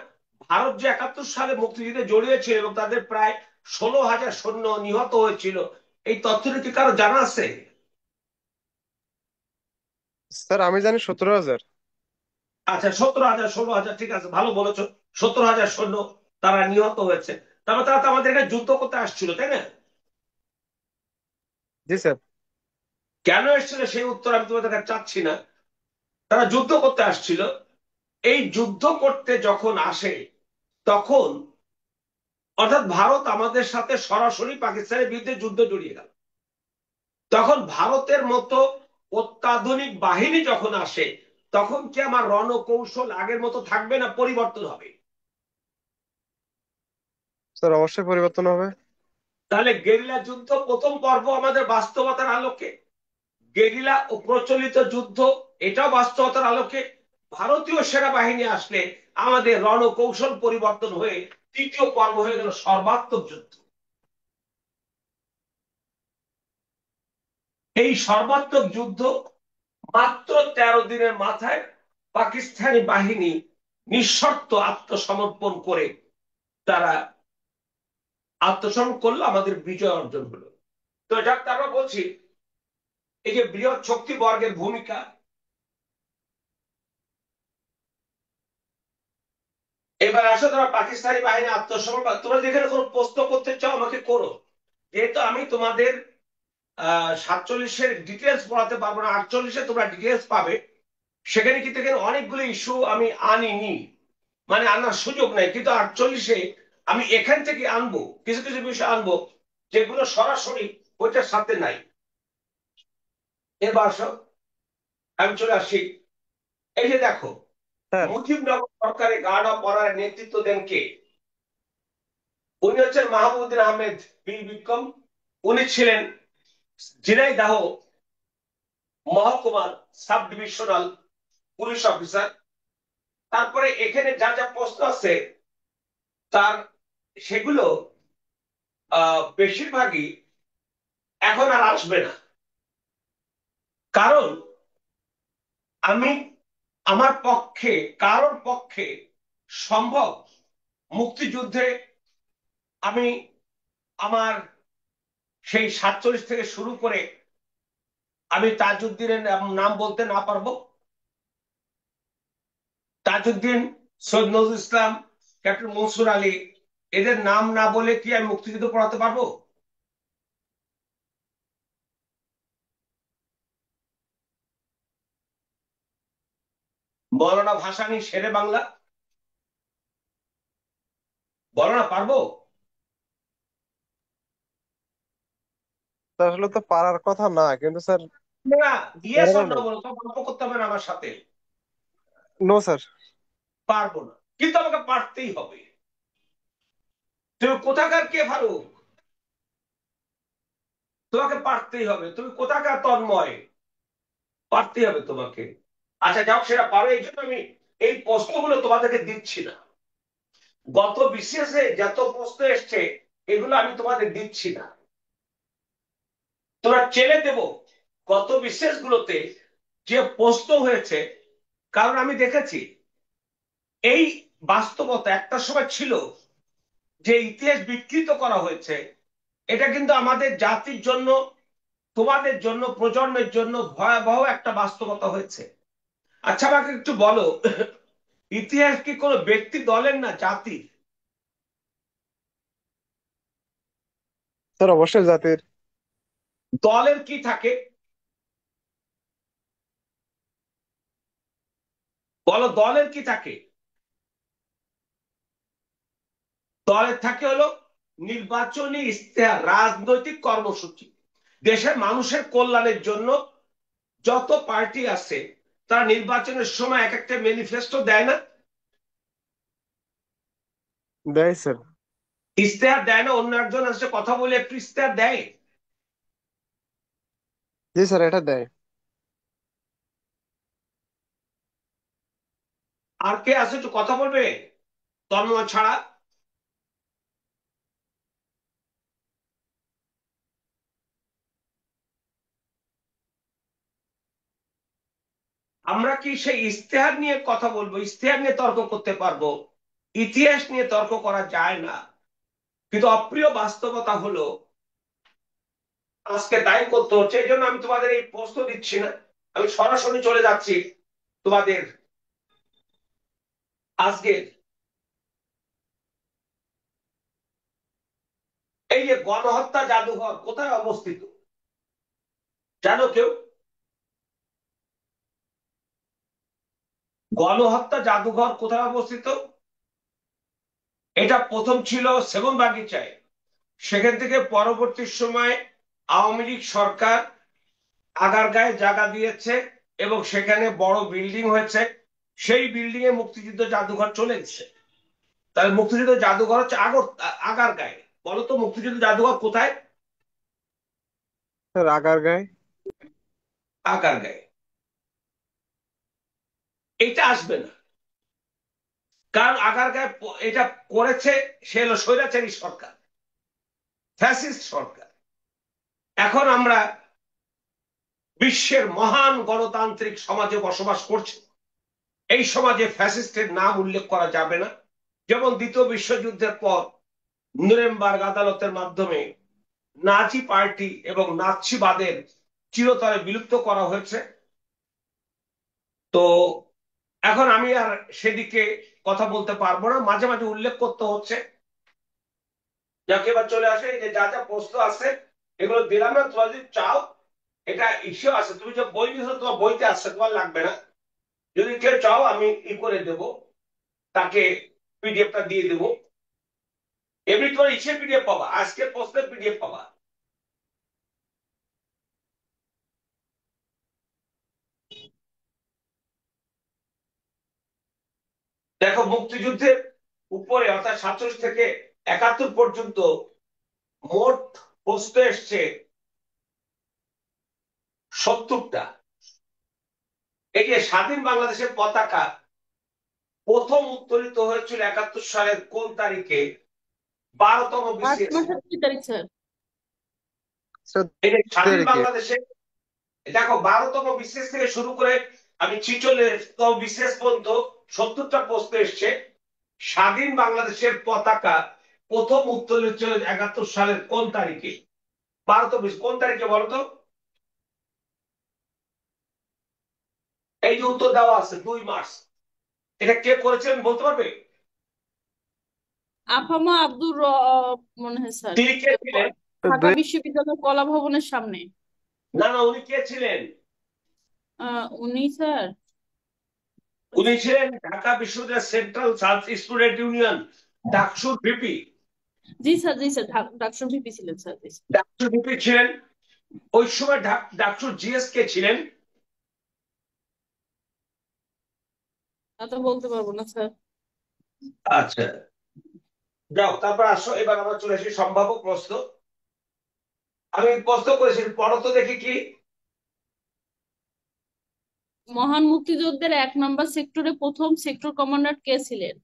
ভারত যে 71 সালে মুক্তিযুদ্ধে জড়িয়েছিল এবং তাদের প্রায় 16,000 সৈন্য নিহত হয়েছিল, এই তথ্যটি কি কারো জানা আছে? স্যার আমি জানি 17,000। আচ্ছা, 17,000, 16,000, ঠিক আছে, ভালো বলেছো। 17,000 সৈন্য তারা নিহত হয়েছে। তারপর তারা তো আমাদের এখানে যুদ্ধ করতে আসছিল, তাই না? জি স্যার। কেন এসেছিল সেই উত্তর আমি তোমাদের কাছে চাচ্ছি না। তারা যুদ্ধ করতে আসছিল। এই যুদ্ধ করতে যখন আসে তখন, অর্থাৎ ভারত আমাদের সাথে সরাসরি পাকিস্তানের বিরুদ্ধে যুদ্ধ জড়িয়ে গেল, তখন ভারতের মতো অত্যাধুনিক বাহিনী যখন আসে, তখন কি আমার রণকৌশল আগের মতো থাকবে না পরিবর্তন হবে? স্যার অবশ্যই পরিবর্তন হবে। তাহলে গেরিলা যুদ্ধ প্রথম পর্ব আমাদের বাস্তবতার আলোকে, গেরিলা ও প্রচলিত যুদ্ধ এটাও বাস্তবতার আলোকে, ভারতীয় সেনাবাহিনী আসলে আমাদের রণকৌশল পরিবর্তন হয়ে তৃতীয় পর্ব হয়ে গেল সর্বাত্মক যুদ্ধ। এই সর্বাত্মক যুদ্ধ মাত্র 13 দিনের মাথায় পাকিস্তানি বাহিনী নিঃশর্ত আত্মসমর্পণ করে, তারা আত্মসমর্পণ করলো, আমাদের বিজয় অর্জন হলো। তো যাক, তারপর বলছি এই যে বৃহৎ শক্তি বর্গের ভূমিকা, এবার আসো তোমরা পাকিস্তানি বাহিনী আত্মসমর্পণ, তোমরা যেখানে কোনো প্রশ্ন করতে চাও আমাকে করো, যেহেতু আমি তোমাদের 47-এর ডিটেলস পড়াতে পারবো না, 48-এ তোমরা ডিটেলস পাবে। সেখানে কিন্তু এখানে অনেকগুলো ইস্যু আমি আনিনি, মানে আনার সুযোগ নাই, কিন্তু 48-এ আমি এখান থেকে আনবো, কিছু কিছু বিষয় আনবো যেগুলো সরাসরি ওইটার সাথে নাই। এবার আসো, আমি চলে আসি। এই যে দেখো, স্যার। মুজিবনগর সরকারের গার্ড অফ অনারের নেতৃত্ব দেন কে? উনি হচ্ছেন মাহমুদুদ্দিন আহমেদ বীর বিক্রম। উনি ছিলেন ঝিনাইদহ মহকুমার সাব ডিভিশনাল পুলিশ অফিসার। তারপরে এখানে যা যা প্রশ্ন আছে তার সেগুলো বেশিরভাগই এখন আর আসবে না, কারণ আমি আমার পক্ষে, কারোর পক্ষে সম্ভব মুক্তিযুদ্ধে আমি আমার সেই 47 থেকে শুরু করে আমি তাজউদ্দিনের নাম বলতে না পারবো? তাজউদ্দিন, সৈয়দ নজরুল ইসলাম, ক্যাপ্টেন মনসুর আলী, এদের নাম না বলে কি আমি মুক্তিযুদ্ধ পড়াতে পারবো? মৌলানা ভাসানী, শেরে বাংলা, বলো না, পারবো? তা আসলে তো পারার কথা না, কিন্তু স্যার না, ইয়েস করারও অর নো নেই। বলো, তো গল্প করতে হবে না আমার সাথে। No sir. পারবো না, কিন্তু আমাকে পারতেই হবে। তুমি কোথাকার কে ফারুক? তোমাকে পারতেই হবে। তুমি কোথাকার তন্ময়? পারতেই হবে তোমাকে। আচ্ছা যাও, সেটা পারো, এই জন্য আমি এই প্রশ্নগুলো তোমাদেরকে দিচ্ছি না। গত বিশেষে যত প্রশ্ন এসছে এগুলো আমি তোমাদের দিচ্ছি না, তোমরা চেলে দেব। গত বিশেষ গুলোতে যে প্রশ্ন হয়েছে, কারণ আমি দেখেছি এই বাস্তবতা একটা সময় ছিল যে ইতিহাস বিকৃত করা হয়েছে, এটা কিন্তু আমাদের জাতির জন্য, তোমাদের জন্য, প্রজন্মের জন্য ভয়াবহ একটা বাস্তবতা হয়েছে। আচ্ছা আমাকে একটু বলো, ইতিহাস কি কোনো ব্যক্তি দলের না জাতির? স্যার অবশ্যই জাতির। দলের কি থাকে বলো, দলের কি থাকে? দলের থাকে হলো নির্বাচনী ইশতেহার, রাজনৈতিক কর্মসূচি। দেশের মানুষের কল্যাণের জন্য যত পার্টি আছে তারা নির্বাচনের সময় এক একটা ম্যানিফেস্টো দেয় না? দেয় স্যার। ইশতেহার দেয় না? অন্য একজন এসে কথা বলে একটু ইশতেহার দেয়। জি স্যার, এটা দেয়। আর কে আছে একটু কথা বলবে তন্ময় ছাড়া? আমরা কি সেই ইশতেহার নিয়ে কথা বলবো, ইশতেহার নিয়ে তর্ক করতে পারবো? ইতিহাস নিয়ে তর্ক করা যায় না। কিন্তু অপ্রিয় বাস্তবতা হলো আজকে তাই করতে হচ্ছে। এই জন্য আমি তোমাদের এই প্রশ্ন দিচ্ছি না, আমি সরাসরি চলে যাচ্ছি তোমাদের আজকের এই যে গণহত্যা জাদুঘর কোথায় অবস্থিত জানো কেউ? গণহত্যা জাদুঘর কোথায় অবস্থিত? এটা প্রথম ছিল সেগুনবাগিচায়, সেখান থেকে পরবর্তী সময় আওয়ামী লীগ সরকার আগারগাঁয়ে জায়গা দিয়েছে এবং সেখানে বড় বিল্ডিং হয়েছে। সেই বিল্ডিং এ মুক্তিযুদ্ধ জাদুঘর চলে গেছে। তাহলে মুক্তিযুদ্ধ জাদুঘর হচ্ছে আগারগাঁয়ে। বলতো মুক্তিযুদ্ধ জাদুঘর কোথায়? স্যার আগারগাঁয়। আগারগাঁয়ে। এটা আসবে না, কারণ আগারগাঁয়ে এটা করেছে সে হলো স্বৈরাচারী সরকার, ফ্যাসিস্ট সরকার। এখন আমরা বিশ্বের মহান গণতান্ত্রিক সমাজে বসবাস করছি, এই সমাজে ফ্যাসিস্টের নাম উল্লেখ করা যাবে না। যেমন দ্বিতীয় বিশ্বযুদ্ধের পর নুরেমবার্গ আদালতের মাধ্যমে নাজি পার্টি এবং নাৎসিবাদের চিরতরে বিলুপ্ত করা হয়েছে। তো এখন আমি আর সেদিকে কথা বলতে পারবো না, মাঝে মাঝে উল্লেখ করতে হচ্ছে। যাকে এবার চলে আসে, এই যে যা যা প্রশ্ন আছে এগুলো দিলাম না, তোমরা যদি চাও, এটা ইস্যু আছে, তুমি যে বই দিয়েছো তোমার বইতে আসছে, তোমার লাগবে না। যদি কেউ চাও আমি করে দেব, তাকে পিডিএফটা দিয়ে দেবো। এমনি তোমার ইসের পিডিএফ পাবা, আজকের প্রশ্নের পিডিএফ পাবা। দেখো মুক্তিযুদ্ধের উপরে অর্থাৎ 47 থেকে 71 পর্যন্ত মোট প্রশ্ন এসছে 70টা। এই যে স্বাধীন বাংলাদেশের পতাকা প্রথম উত্তোলিত হয়েছিল 71 সালের কোন তারিখে? 12তম মার্চ বিসিএস। মাসের 2 তারিখ স্যার। স্যার এই যে স্বাধীন তারিখে। বাংলাদেশে, দেখো 12তম বিসিএস থেকে শুরু করে আমি 46তম বিসিএস পর্যন্ত 70টা প্রশ্ন এসছে। স্বাধীন বাংলাদেশের পতাকা প্রথম উত্তোলিত হয়েছিল 71 সালের কোন তারিখে? 12তম কোন তারিখে বলতো? এই যে উত্তর দেওয়া আছে 2 মার্চ। এটা কে করেছিলেন বলতে পারবে? আফামা মনে হয় স্যার, তিনি কে ছিলেন? ঢাকা দুই বিশ্ববিদ্যালয় কলা ভবনের সামনে। না না, উনি কে ছিলেন? উনি স্যার, উনি ছিলেন ঢাকা বিশ্ববিদ্যালয়ের সেন্ট্রাল স্টুডেন্ট ইউনিয়ন, ডাকসুর ভিপি। জি স্যার, জি স্যার, ডাকসুর ভিপি ছিলেন স্যার, জি স্যার। ডাকসুর ভিপি ছিলেন। ওই সময় ডাকসুর জিএস কে ছিলেন? তা তো বলতে পারবো না স্যার। আচ্ছা, যাও তারপর আসো, এবার আমরা চলে আসি সম্ভাব্য প্রশ্ন। আমি প্রশ্ন করেছি, পড়ো তো দেখি কি। মহান মুক্তিযুদ্ধের 1 নম্বর সেক্টরে প্রথম সেক্টর কমান্ডার কে ছিলেন?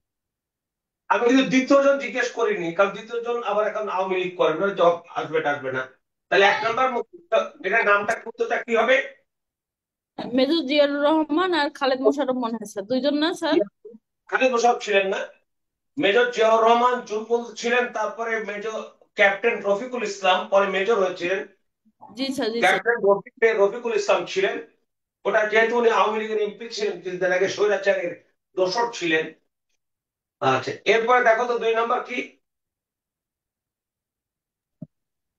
আমি কিন্তু দ্বিতীয় জন জিজ্ঞেস করিনি, কারণ দ্বিতীয় জন আবার এখন আওয়ামী লীগ করে না, জব আসবে টাসবে না। তাহলে 1 নম্বর এটা নামটা উত্তরটা কি হবে? মেজর জিয়াউর রহমান আর খালেদ মোশাররফ মনে হয় স্যার, দুইজন না স্যার? খালিদ মোশাররফ ছিলেন না। মেজর জিয়াউর রহমান জুলফুল ছিলেন, তারপরে মেজর ক্যাপ্টেন রফিকুল ইসলাম পরে মেজর হয়েছিলেন। জি স্যার, জি স্যার। ক্যাপ্টেন রফিকুল ইসলাম ছিলেন। ওটা যেহেতু উনি আওয়ামী লীগের এমপি ছিলেন, কিছুদিন আগে স্বৈরাচারের দোসর ছিলেন। আচ্ছা, এরপরে দেখো তো 2 নম্বর কি।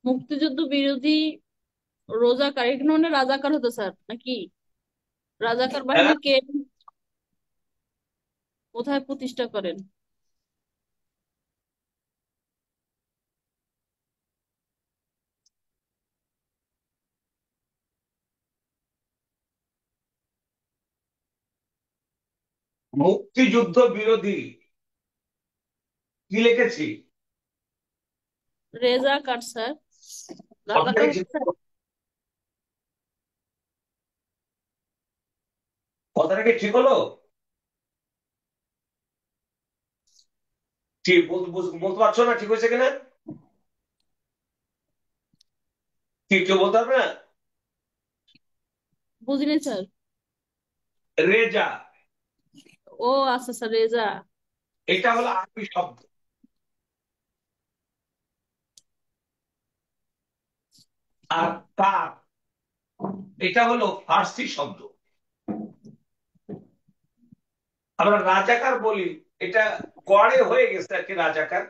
মুক্তিযুদ্ধ বিরোধী রোজাকার, এখানে মানে রাজাকার হতো স্যার নাকি? রাজাকার হ্যাঁ, বাহিনী কে কোথায় প্রতিষ্ঠা করেন? মুক্তিযুদ্ধ বিরোধী কি লিখেছি? রেজাকার স্যার, রাজাকার কথাটা কি হতো স্যার। কথাটা কি ঠিক হলো? ঠিক বলতে পারছো না ঠিক হয়েছে কিনা? কি কেউ বলতে পারবে না? বুঝিনি স্যার। রেজা, ও আচ্ছা স্যার, রেজা। এটা হলো আরবি শব্দ। আর তার, এটা হলো ফার্সি শব্দ। আমরা রাজাকার বলি, এটা গড়ে হয়ে গেছে আর কি রাজাকার।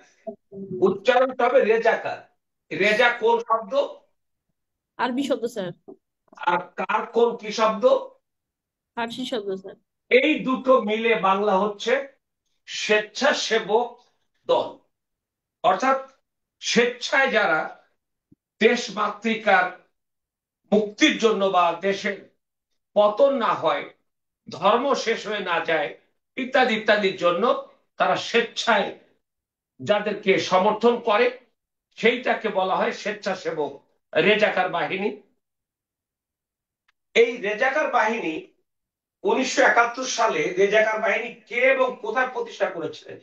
উচ্চারণটা হবে রেজাকার। রেজা কোন শব্দ? আরবি শব্দ স্যার। আর কার কোন কি শব্দ? ফার্সি শব্দ স্যার। এই দুটো মিলে বাংলা হচ্ছে স্বেচ্ছাসেবক দল। অর্থাৎ স্বেচ্ছায় যারা দেশ মাতৃকার মুক্তির জন্য বা দেশের পতন না হয়, ধর্ম শেষ হয়ে না যায়, ইত্যাদি ইত্যাদির জন্য তারা স্বেচ্ছায় যাদেরকে সমর্থন করে, সেইটাকে বলা হয় স্বেচ্ছাসেবক রেজাকার বাহিনী। এই রেজাকার বাহিনী 1971 সালে রেজাকার বাহিনী কে এবং কোথায় প্রতিষ্ঠা করেছিলেন?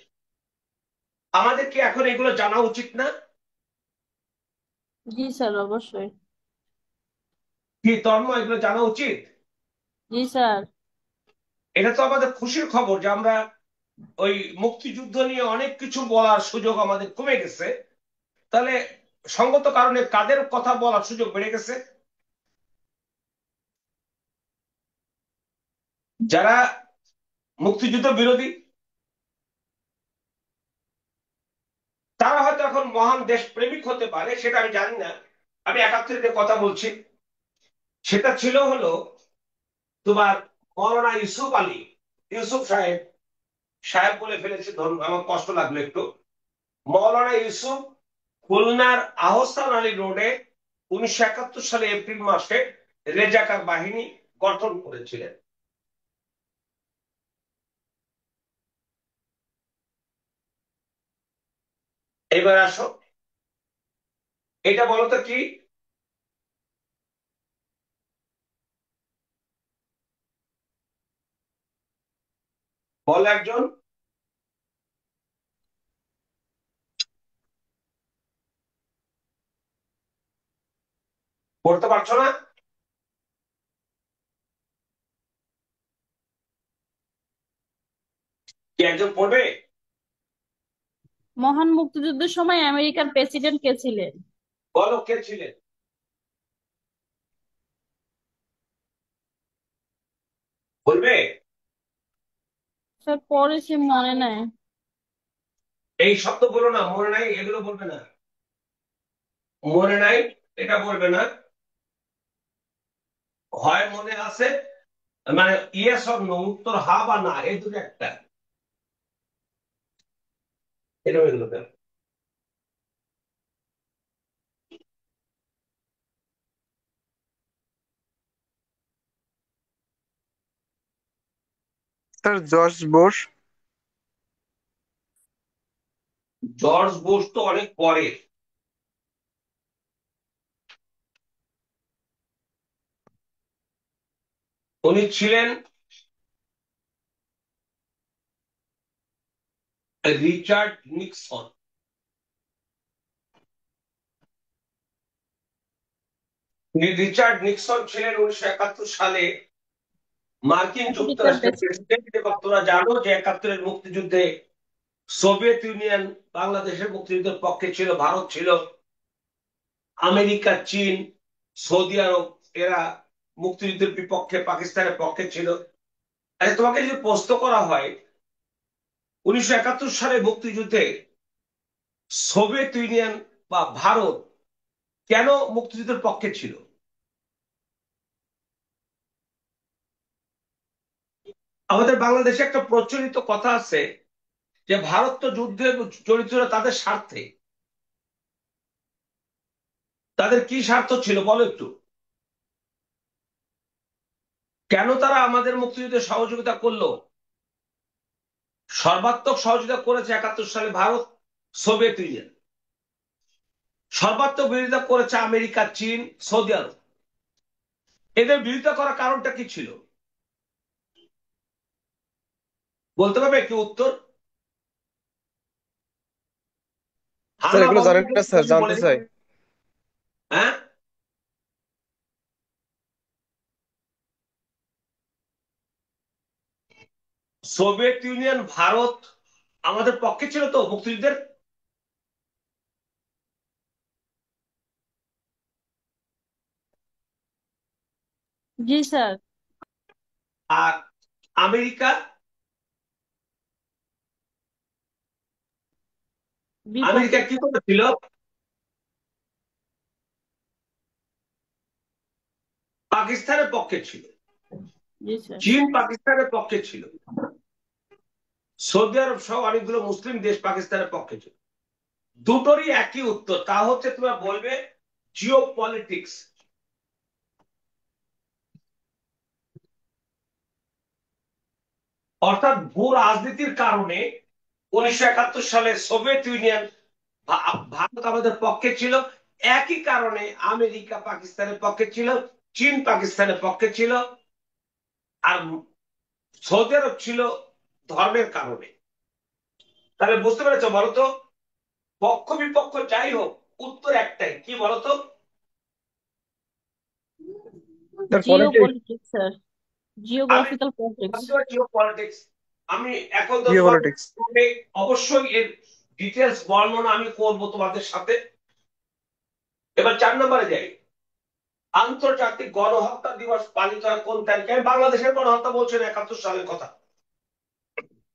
আমাদেরকে এখন এগুলো জানা উচিত না? জি স্যার, অবশ্যই। কি তন্ময়, এগুলো জানা উচিত? জি স্যার। এটা তো আমাদের খুশির খবর যে আমরা ওই মুক্তিযুদ্ধ নিয়ে অনেক কিছু বলার সুযোগ আমাদের কমে গেছে। তাহলে সঙ্গত কারণে কাদের কথা বলার সুযোগ বেড়ে গেছে? যারা মুক্তিযুদ্ধ বিরোধী, তারা হয়তো এখন মহান দেশ প্রেমিক হতে পারে, সেটা আমি জানি না। আমি 71-এর কথা বলছি। সেটা ছিল হলো তোমার মৌলানা ইউসুফ আলী, ইউসুফ সাহেব, সাহেব বলে ফেলেছি, ধরুন আমার কষ্ট লাগলো একটু। মৌলানা ইউসুফ খুলনার আহসান আলী রোডে 1971 সালে এপ্রিল মাসে রেজাকার বাহিনী গঠন করেছিলেন। এবার আসো, এটা বলো তো কি। বল একজন। পড়তে পারছো না? কি একজন পড়বে? মহান মুক্তিযুদ্ধের সময় আমেরিকার প্রেসিডেন্ট কে ছিলেন? বলো কে ছিলেন? বলবে? স্যার পরে সে মনে নাই। এই শব্দ বলো না, মনে নাই এগুলো বলবে না, মনে নাই এটা বলবে না, হয় মনে আছে, মানে ইয়েস অর নো, উত্তর হা বা না, এই দুটো একটা, এরকম এগুলো কেন? Sir George Bush. George Bush তো অনেক পরে। উনি ছিলেন রিচার্ড নিক্সন। রিচার্ড নিক্সন ছিলেন 1971 সালে মার্কিন আমেরিকার যুক্তরাষ্ট্রের প্রেসিডেন্ট, এবং তোমরা জানো যে 71-এর মুক্তিযুদ্ধে সোভিয়েত ইউনিয়ন বাংলাদেশের মুক্তিযুদ্ধের পক্ষে ছিল, ভারত ছিল, আমেরিকা, চীন, সৌদি আরব, এরা মুক্তিযুদ্ধের বিপক্ষে, পাকিস্তানের পক্ষে ছিল। আচ্ছা, তোমাকে যদি প্রশ্ন করা হয় 1971 সালে মুক্তিযুদ্ধে সোভিয়েত ইউনিয়ন বা ভারত কেন মুক্তিযুদ্ধের পক্ষে ছিল, আমাদের বাংলাদেশে একটা প্রচলিত কথা আছে যে ভারত তো যুদ্ধে জড়িত ছিল তাদের স্বার্থে। তাদের কি স্বার্থ ছিল বলো একটু? কেন তারা আমাদের মুক্তিযুদ্ধে সহযোগিতা করলো? সর্বাত্মক সহযোগিতা করেছে 71 সালে ভারত, সোভিয়েত ইউনিয়ন। সর্বাত্মক বিরোধিতা করেছে আমেরিকা, চীন, সৌদি আরব। এদের বিরোধিতা করার কারণটা কি ছিল বলতে পারবে কি উত্তর? হ্যাঁ স্যার না এগুলো বলো, জানেন না স্যার, বলে জানতে দিই। চাই। হ্যাঁ, সোভিয়েত ইউনিয়ন, ভারত আমাদের পক্ষে ছিল তো মুক্তিযুদ্ধের। জি স্যার। আর আমেরিকা, আমেরিকা বিপক্ষে। কি করেছিল? পাকিস্তানের পক্ষে ছিল। জি স্যার। চীন পাকিস্তানের পক্ষে ছিল। সৌদি আরব সহ অনেকগুলো মুসলিম দেশ পাকিস্তানের পক্ষে ছিল। দুটোরই একই উত্তর, তা হচ্ছে তোমরা বলবে জিও পলিটিক্স। অর্থাৎ ভূ রাজনীতির কারণে 1971 সালে সোভিয়েত ইউনিয়ন, ভারত আমাদের পক্ষে ছিল। একই কারণে আমেরিকা পাকিস্তানের পক্ষে ছিল, চীন পাকিস্তানের পক্ষে ছিল, আর সৌদি আরব ছিল ধর্মের কারণে। তাহলে বুঝতে পেরেছো বলতো? পক্ষ বিপক্ষ যাই হোক, উত্তর একটাই, কি বলতো? Sir Jio politics. Politics sir. আমি জিওগ্রাফিক্যাল পলিটিক্স। জিও পলিটিক্স। আমি এখন তো জিও তোমাদের পলিটিক্স। সঙ্গে অবশ্যই এর ডিটেলস বর্ণনা আমি করব তোমাদের সাথে। এবার 4 নম্বরে যাই। আন্তর্জাতিক গণহত্যা দিবস পালিত হয় কোন তারিখে? আমি বাংলাদেশের গণহত্যা বলছি না, 71 সালের কথা।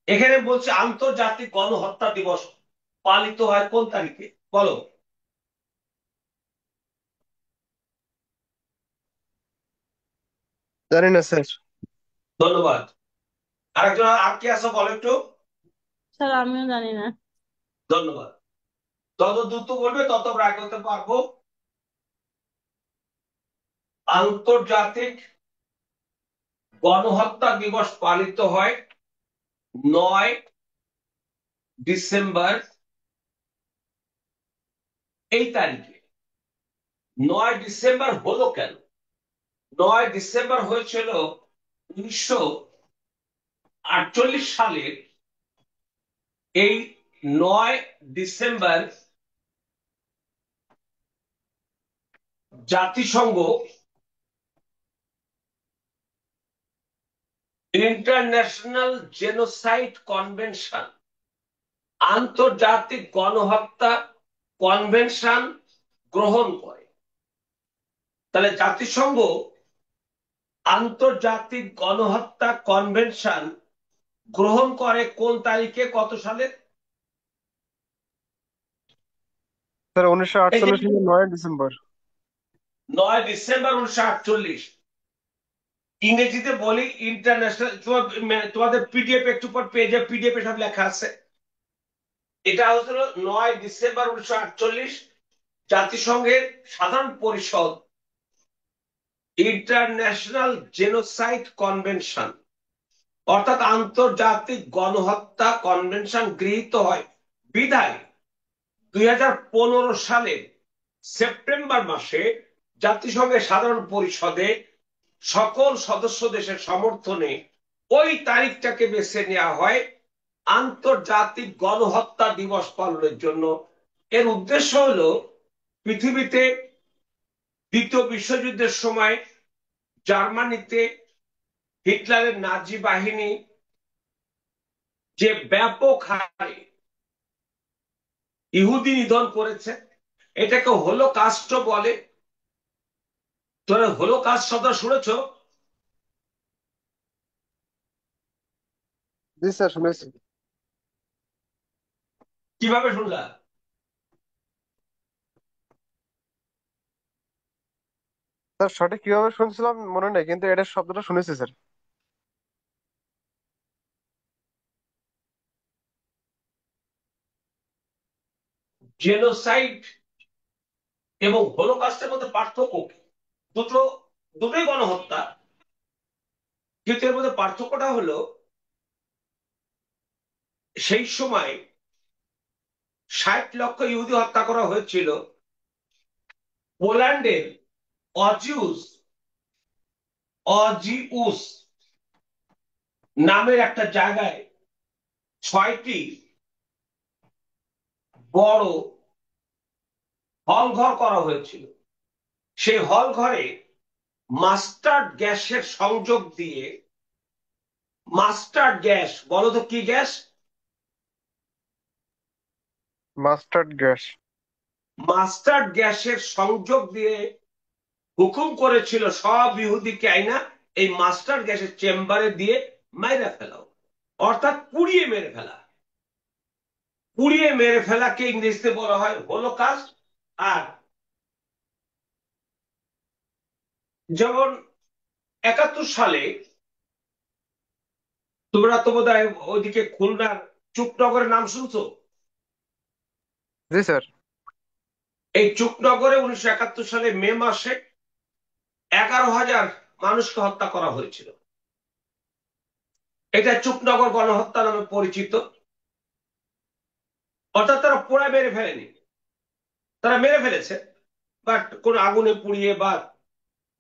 এখানে বলছে আন্তর্জাতিক গণহত্যা দিবস পালিত হয় কোন তারিখে, বলো? জানি না স্যার। ধন্যবাদ। আরেকজন আর কি আছো বলো একটু? স্যার আমিও জানি না। ধন্যবাদ। যত দ্রুত বলবে তত আমরা করতে পারবো। আন্তর্জাতিক গণহত্যা দিবস পালিত হয় 9 ডিসেম্বর এই তারিখে। 9 ডিসেম্বর হলো কেন? 9 ডিসেম্বর হয়েছিল 1948 সালে। এই 9 ডিসেম্বর জাতিসংঘ ইন্টারন্যাশনাল জেনোসাইড কনভেনশন, আন্তর্জাতিক গণহত্যা কনভেনশন গ্রহণ করে। তাহলে জাতিসংঘ আন্তর্জাতিক গণহত্যা কনভেনশন গ্রহণ করে কোন তারিখে, কত সালে? স্যার 1948 সালের 9 ডিসেম্বর। 9 ডিসেম্বর 1948। ইংরেজিতে বলি ইন্টারন্যাশনাল, তোমাদের পিডিএফ একটু পর পেজে পিডিএফ সব লেখা আছে। এটা হচ্ছিল 9 ডিসেম্বর 1948 জাতিসংঘের সাধারণ পরিষদ ইন্টারন্যাশনাল জেনোসাইড কনভেনশন অর্থাৎ আন্তর্জাতিক গণহত্যা কনভেনশন গৃহীত হয় বিধায় 2015 সালের সেপ্টেম্বর মাসে জাতিসংঘের সাধারণ পরিষদে সকল সদস্য দেশের সমর্থনে ওই তারিখটাকে বেছে নেওয়া হয় আন্তর্জাতিক গণহত্যা দিবস পালনের জন্য। এর উদ্দেশ্য হলো পৃথিবীতে দ্বিতীয় বিশ্বযুদ্ধের সময় জার্মানিতে হিটলারের নাজি বাহিনী যে ব্যাপক হারে ইহুদি নিধন করেছে, এটাকে হলোকাস্ট বলে। তোরা হলোকাস্ট শব্দ শুনেছ? জি স্যার, শুনেছি। কিভাবে শুনলা? স্যার সঠিক কিভাবে শুনছিলাম মনে নেই, কিন্তু এটা শব্দটা শুনেছি স্যার। জেনোসাইড এবং হলোকাস্টের মধ্যে পার্থক্য কি? দুটো দুটোই গণহত্যা, কিন্তু এর মধ্যে পার্থক্যটা হলো সেই সময় 60 লক্ষ ইহুদি হত্যা করা হয়েছিল পোল্যান্ডের অজিউস অজিউস নামের একটা জায়গায় 6টি বড় হল ঘর করা হয়েছিল। সেই হল ঘরে মাস্টার্ড গ্যাসের সংযোগ দিয়ে, মাস্টার্ড গ্যাস বলো তো কি গ্যাস? Mustard gas. মাস্টার্ড গ্যাসের সংযোগ দিয়ে হুকুম করেছিল সব ইহুদিকে আইনা এই মাস্টার্ড গ্যাসের চেম্বারে দিয়ে মাইরা ফেলাও, অর্থাৎ পুড়িয়ে মেরে ফেলা। পুড়িয়ে মেরে ফেলাকে ইংরেজিতে বলা হয় হলোকাস্ট। আর যেমন 71 সালে তোমরা তো বোধহয় ওইদিকে খুলনার চুকনগরের নাম শুনছো? জি স্যার। এই চুকনগরে 1971 সালে মে মাসে 11,000 মানুষকে হত্যা করা হয়েছিল। এটা চুকনগর গণহত্যা নামে পরিচিত। অর্থাৎ তারা পোড়া মেরে ফেলেনি, তারা মেরে ফেলেছে, বাট কোন আগুনে পুড়িয়ে বা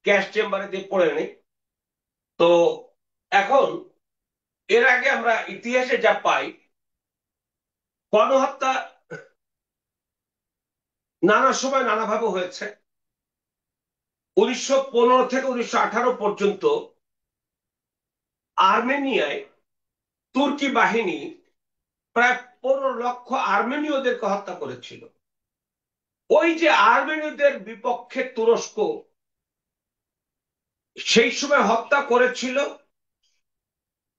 গ্যাস চেম্বারে দিয়ে পড়ে নেই। তো এখন এর আগে আমরা ইতিহাসে যা পাই, গণহত্যা নানা সময় নানাভাবে হয়েছে। 1915 থেকে 1918 পর্যন্ত আর্মেনিয়ায় তুর্কি বাহিনী প্রায় 15 লক্ষ আর্মেনীয়দেরকে হত্যা করেছিল। ওই যে আর্মেনীয়দের বিপক্ষে তুরস্ক সেই সময় হত্যা করেছিল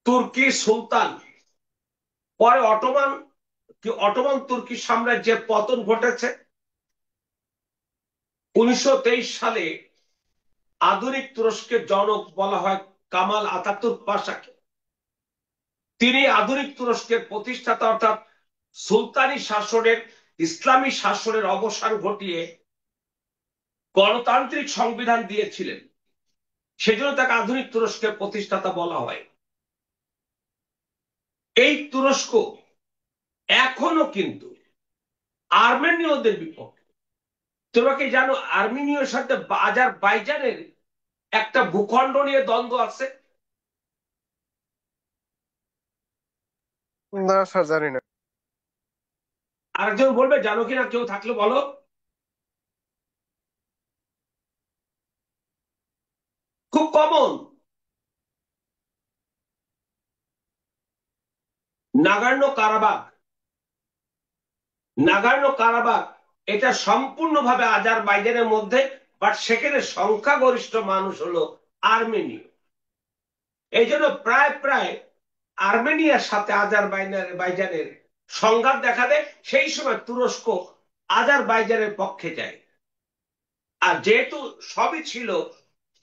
তুর্কি সুলতান। পরে অটোমান তুর্কি সাম্রাজ্যের পতন ঘটেছে 1923 সালে। আধুনিক তুরস্কের জনক বলা হয় কামাল আতাতুর্ক পাশাকে। তিনি আধুনিক তুরস্কের প্রতিষ্ঠাতা, অর্থাৎ সুলতানি শাসনের, ইসলামী শাসনের অবসান ঘটিয়ে গণতান্ত্রিক সংবিধান দিয়েছিলেন। সেজন্য তাকে আধুনিক তুরস্কের প্রতিষ্ঠাতা বলা হয়। এই তুরস্ক এখনো কিন্তু আর্মেনীয়দের বিপক্ষে। তোমরা কি জানো আর্মেনীয়র সাথে আজারবাইজানের একটা ভূখণ্ড নিয়ে দ্বন্দ্ব আছে? না স্যার, জানি না। আরেকজন বলবে জানো কিনা, কেউ থাকলে বলো। খুব common, Nagorno Karabakh. Nagorno Karabakh এটা সম্পূর্ণভাবে আজারবাইজানের মধ্যে, বাট সেখানে সংখ্যাগরিষ্ঠ মানুষ হলো আর্মেনীয়। এই জন্য প্রায় প্রায় আর্মেনিয়ার সাথে আজারবাইজানের সংঘাত দেখা দেয়। সেই সময় তুরস্ক আজারবাইজানের পক্ষে যায়। আর যেহেতু সবই ছিল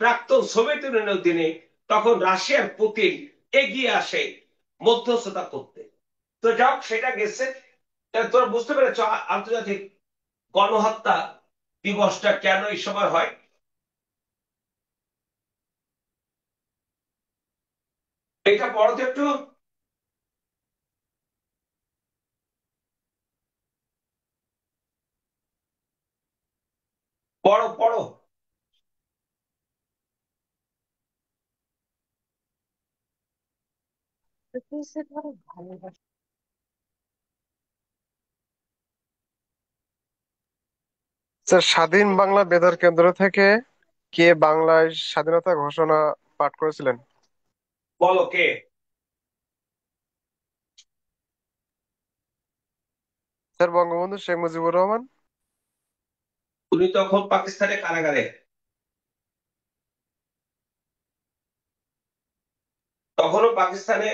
প্রাক্তন সোভিয়েত ইউনিয়নের অধীনে, তখন রাশিয়ার পুতিন এগিয়ে আসে মধ্যস্থতা করতে। তো যাক, সেটা গেছে। তোরা বুঝতে পেরেছ আন্তর্জাতিক গণহত্যা দিবসটা কেন এই সময় হয়? এটা পড়ো তো একটু। পড়ো পড়ো। স্যার, স্বাধীন বাংলা বেতার কেন্দ্র থেকে কে বাংলায় স্বাধীনতা ঘোষণা পাঠ করেছিলেন? বলো কে? স্যার, বঙ্গবন্ধু শেখ মুজিবুর রহমান। উনি তখন পাকিস্তানের কারাগারে, তখনও পাকিস্তানে